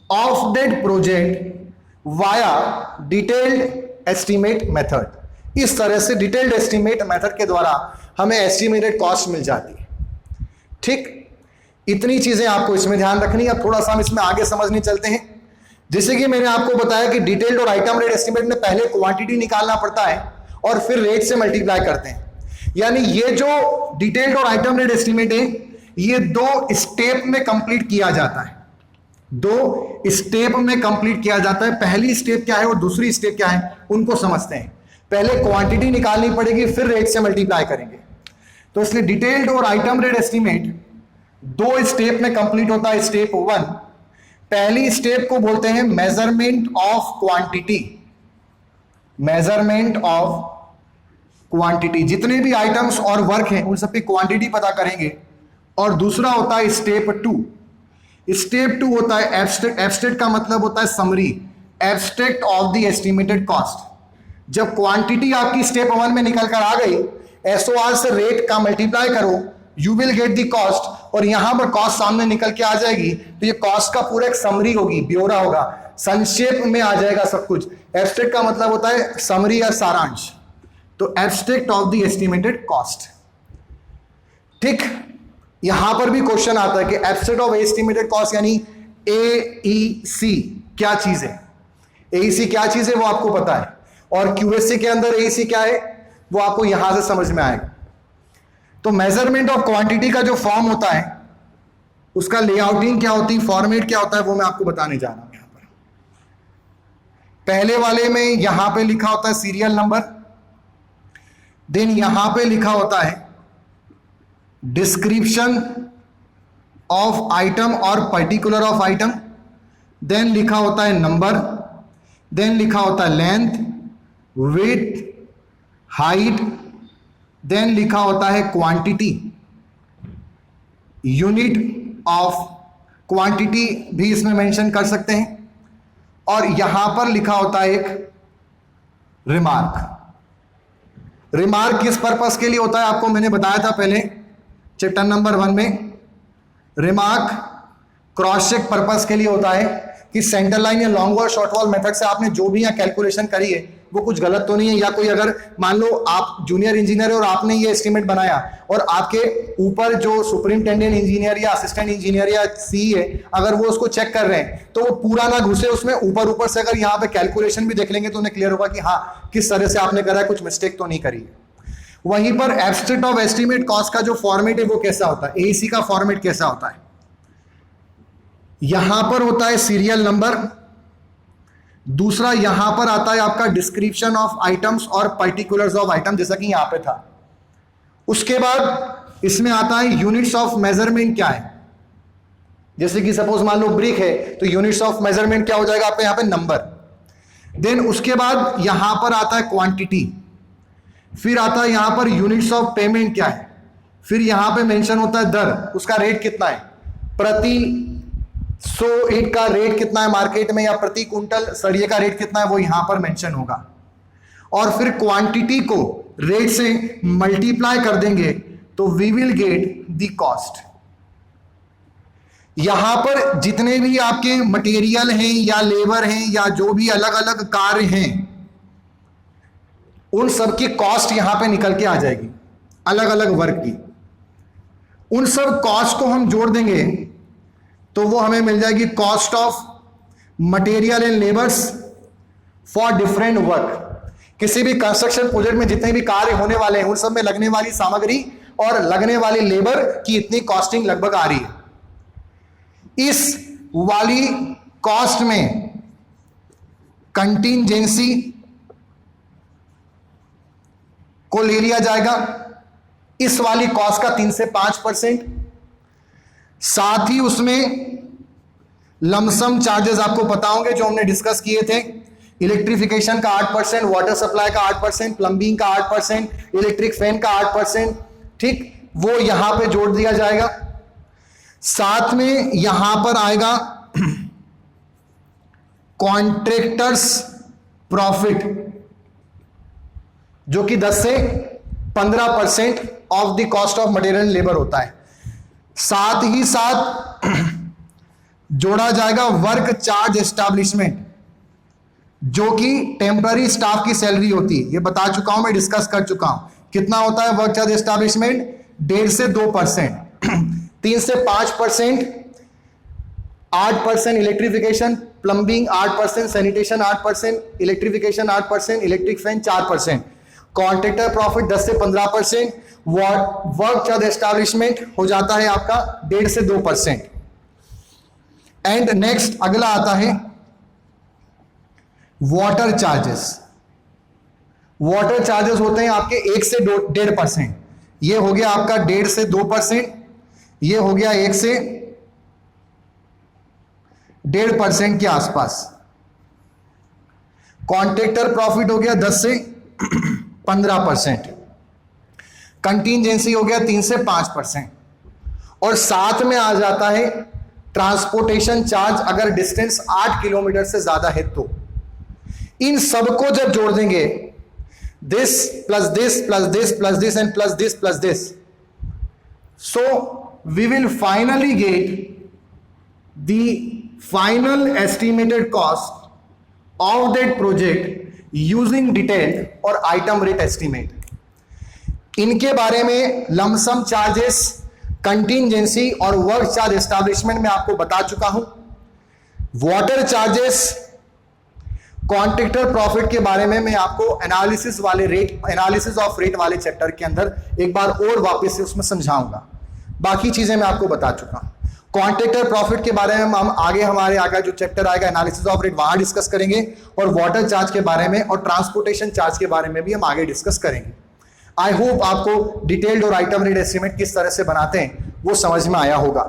of that project via detailed estimate method. इस तरह से डिटेल्ड एस्टिमेट मेथड के द्वारा हमें एस्टिमेटेड कॉस्ट मिल जाती है। ठीक, इतनी चीजें आपको इसमें ध्यान रखनी है। अब थोड़ा सा हम इसमें आगे समझने चलते हैं। जैसे कि मैंने आपको बताया कि डिटेल्ड और आइटम रेट एस्टिमेट में पहले क्वांटिटी निकालना पड़ता है और फिर रेट से मल्टीप्लाई करते हैं। यानी ये जो डिटेल्ड और आइटम रेट एस्टिमेट है ये 2 स्टेप में कंप्लीट किया जाता है, 2 स्टेप में कंप्लीट किया जाता है। पहली स्टेप क्या है और दूसरी स्टेप क्या है उनको समझते हैं। पहले क्वांटिटी निकालनी पड़ेगी, फिर रेट से मल्टीप्लाई करेंगे। तो इसलिए डिटेल्ड और आइटम रेट एस्टिमेट 2 स्टेप में कंप्लीट होता है। स्टेप 1, पहली स्टेप को बोलते हैं measurement of quantity. Measurement of quantity, जितने भी आइटम्स और वर्क हैं उन सबकी क्वांटिटी पता करेंगे। और दूसरा होता है स्टेप 2। स्टेप 2 होता है एब्स्ट्रैक्ट। एब्स्ट्रैक्ट का मतलब होता है summary, abstract of the estimated cost. जब क्वांटिटी आपकी स्टेप 1 में निकल कर आ गई, एसओआर से रेट का मल्टीप्लाई करो, you will get the cost, और यहां पर कॉस्ट सामने निकल के आ जाएगी। तो ये कॉस्ट का पूरा एक समरी होगी, ब्यौरा होगा, संक्षेप में आ जाएगा सब कुछ। एब्स्ट्रैक्ट का मतलब होता है समरी या सारांश। तो abstract of the estimated cost. ठीक, यहां पर भी क्वेश्चन आता है कि एब्स्ट्रैक्ट ऑफ एस्टिमेटेड कॉस्ट यानी एईसी क्या चीज है। एईसी क्या चीज है वो आपको पता है, और क्यूएससी के अंदर एईसी क्या है वो आपको यहां से समझ में आएगा। तो मेजरमेंट ऑफ क्वांटिटी का जो फॉर्म होता है उसका लेआउटिंग क्या होती है, फॉर्मेट क्या होता है, वो मैं आपको बताने जा रहा हूं। यहां पर पहले वाले में यहां पे लिखा होता है सीरियल नंबर, देन यहां पे लिखा होता है डिस्क्रिप्शन ऑफ आइटम और पर्टिकुलर ऑफ आइटम, देन लिखा होता है नंबर, देन लिखा होता है लेंथ, विड्थ, हाइट, देन लिखा होता है क्वांटिटी, यूनिट ऑफ क्वांटिटी भी इसमें मेंशन कर सकते हैं। और यहां पर लिखा होता है एक रिमार्क। रिमार्क किस पर्पस के लिए होता है आपको मैंने बताया था पहले चैप्टर नंबर 1 में। रिमार्क क्रॉस चेक पर्पस के लिए होता है कि सेंटर लाइन या long wall short wall method से आपने जो भी यहाँ कैलकुलेशन करी है वो कुछ गलत तो नहीं है। या कोई अगर मान लो आप जूनियर इंजीनियर है और आपने ये एस्टिमेट बनाया और आपके ऊपर जो सुपरिंटेंडेंट इंजीनियर या असिस्टेंट इंजीनियर या सी है अगर वो उसको चेक कर रहे हैं तो वो पूरा ना घुसे उसमें, ऊपर ऊपर से अगर यहाँ पे कैलकुलेशन भी देख लेंगे तो उन्हें क्लियर होगा कि हाँ किस तरह से आपने करा है, कुछ मिस्टेक तो नहीं करी है। वहीं पर एब्स्ट्रैक्ट ऑफ एस्टिमेट कॉस्ट का जो फॉर्मेट है वो कैसा होता है, एईसी का फॉर्मेट कैसा होता है, यहां पर होता है सीरियल नंबर, दूसरा यहां पर आता है आपका डिस्क्रिप्शन ऑफ आइटम्स और पर्टिकुलर्स ऑफ आइटम जैसा कि यहां पे था। उसके बाद इसमें आता है यूनिट्स ऑफ मेजरमेंट क्या है, जैसे कि सपोज मान लो ब्रिक है तो यूनिट्स ऑफ मेजरमेंट क्या हो जाएगा आपका यहां पे नंबर। देन उसके बाद यहां पर आता है क्वांटिटी, फिर आता है यहां पर यूनिट्स ऑफ पेमेंट क्या है, फिर यहां पे मेंशन होता है दर, उसका रेट कितना है, प्रति 100 ईंट का रेट कितना है मार्केट में, या प्रति कुंटल सरिये का रेट कितना है वो यहां पर मेंशन होगा। और फिर क्वांटिटी को रेट से मल्टीप्लाई कर देंगे तो we will get the cost. यहां पर जितने भी आपके मटेरियल हैं या लेबर हैं या जो भी अलग अलग कार्य हैं उन सब की कॉस्ट यहां पे निकल के आ जाएगी, अलग अलग वर्क की। उन सब कॉस्ट को हम जोड़ देंगे तो वो हमें मिल जाएगी cost of material and labours for different work. किसी भी कंस्ट्रक्शन प्रोजेक्ट में जितने भी कार्य होने वाले हैं उन सब में लगने वाली सामग्री और लगने वाली लेबर की इतनी कॉस्टिंग लगभग आ रही है। इस वाली कॉस्ट में कंटिंजेंसी को ले लिया जाएगा, इस वाली कॉस्ट का 3 से 5%, साथ ही उसमें लमसम चार्जेस आपको पता होंगे जो हमने डिस्कस किए थे, इलेक्ट्रिफिकेशन का 8%, वाटर सप्लाई का 8%, प्लम्बिंग का 8%, इलेक्ट्रिक फैन का 8%, ठीक, वो यहां पे जोड़ दिया जाएगा। साथ में यहां पर आएगा कॉन्ट्रैक्टर्स प्रॉफिट जो कि 10 से 15% of the cost of material labour होता है। साथ ही साथ जोड़ा जाएगा वर्क चार्ज एस्टैब्लिशमेंट जो कि टेम्पररी स्टाफ की सैलरी होती है, ये बता चुका हूं मैं, डिस्कस कर चुका हूं। कितना होता है वर्क चार्ज एस्टैब्लिशमेंट, 1.5 से 2%, 3 से 5%, 8% electrification, plumbing 8%, sanitation 8%, electrification 8%, electric fan 4%। Contractor profit 10 से 15%, वर्क चार्ज एस्टैब्लिशमेंट हो जाता है आपका 1.5 से 2%। एंड नेक्स्ट अगला आता है वाटर चार्जेस। वाटर चार्जेस होते हैं आपके 1 से 1.5%। ये हो गया आपका 1.5 से 2%, ये हो गया 1 से 1.5% के आसपास। कॉन्ट्रैक्टर प्रॉफिट हो गया 10 से 15%, कंटीजेंसी हो गया 3 से 5%, और साथ में आ जाता है ट्रांसपोर्टेशन चार्ज अगर डिस्टेंस 8 किलोमीटर से ज्यादा है तो। इन सबको जब जोड़ देंगे, this plus this plus this plus this and plus this plus this, so we will finally get the final estimated cost of that project using detailed और item rate estimate। इनके बारे में लमसम चार्जेस, कंटीजेंसी और work charge establishment में आपको बता चुका हूं। वाटर चार्जेस, कॉन्ट्रैक्टर प्रॉफिट के बारे में मैं आपको एनालिसिस ऑफ रेट वाले चैप्टर के अंदर एक बार और वापस से उसमें समझाऊंगा। बाकी चीजें मैं आपको बता चुका हूं। कॉन्ट्रैक्टर प्रॉफिट के बारे में हम हमारे आगे जो चैप्टर आएगा एनालिसिस ऑफ रेट, वहां डिस्कस करेंगे, और वाटर चार्ज के बारे में और ट्रांसपोर्टेशन चार्ज के बारे में भी हम आगे डिस्कस करेंगे। आई होप आपको डिटेल्ड और आइटम रेट एस्टिमेट किस तरह से बनाते हैं वो समझ में आया होगा।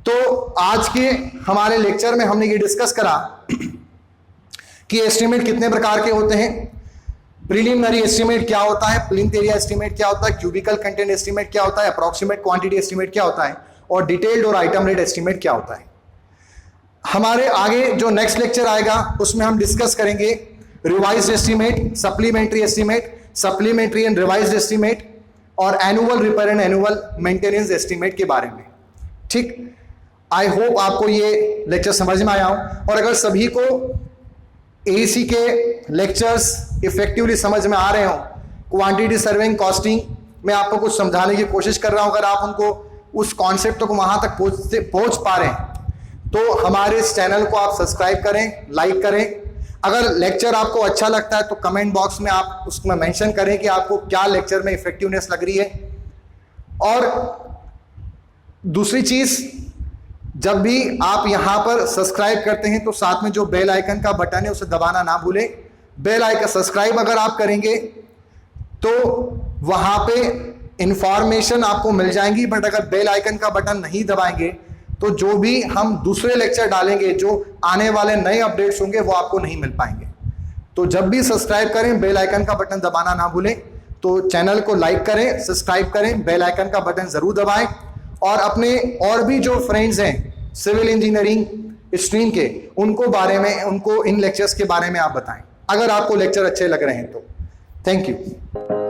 तो आज के हमारे लेक्चर में हमने ये डिस्कस करा कि एस्टिमेट कितने प्रकार के होते हैं। प्रीलिमिनरी एस्टिमेट क्या होता है, प्लिंथ एरिया एस्टिमेट क्या होता है, क्यूबिकल कंटेंट एस्टिमेट क्या होता है, अप्रोक्सीमेट क्वांटिटी एस्टिमेट क्या होता है, और डिटेल्ड और आइटम रेट एस्टिमेट क्या होता है। हमारे आगे जो नेक्स्ट लेक्चर आएगा उसमें हम डिस्कस करेंगे revised estimate, supplementary estimate, supplementary and revised estimate, और annual repair and annual maintenance estimate के बारे में। ठीक, आई होप आपको ये लेक्चर समझ में आया हो, और अगर सभी को एसी के लेक्चर्स इफेक्टिवली समझ में आ रहे हो, क्वांटिटी सर्विंग, कॉस्टिंग, मैं आपको कुछ समझाने की कोशिश कर रहा हूं, अगर आप उनको उस कॉन्सेप्ट को वहां तक पहुंच पा रहे हैं तो हमारे इस चैनल को आप सब्सक्राइब करें, लाइक करें। अगर लेक्चर आपको अच्छा लगता है तो कमेंट बॉक्स में आप उसमें मेंशन करें कि आपको क्या लेक्चर में इफेक्टिवनेस लग रही है। और दूसरी चीज, जब भी आप यहां पर सब्सक्राइब करते हैं तो साथ में जो बेल आइकन का बटन है उसे दबाना ना भूलें। बेल आइकन सब्सक्राइब अगर आप करेंगे तो वहां पे इंफॉर्मेशन आपको मिल जाएंगी, बट अगर बेल आइकन का बटन नहीं दबाएंगे तो जो भी हम दूसरे लेक्चर डालेंगे, जो आने वाले नए अपडेट्स होंगे, वो आपको नहीं मिल पाएंगे। तो जब भी सब्सक्राइब करें, बेल आइकन का बटन दबाना ना भूलें। तो चैनल को लाइक करें, सब्सक्राइब करें, बेल आइकन का बटन जरूर दबाएं, और अपने और भी जो फ्रेंड्स हैं सिविल इंजीनियरिंग स्ट्रीम के, उनको इन लेक्चर्स के बारे में आप बताएं, अगर आपको लेक्चर अच्छे लग रहे हैं तो। Thank you.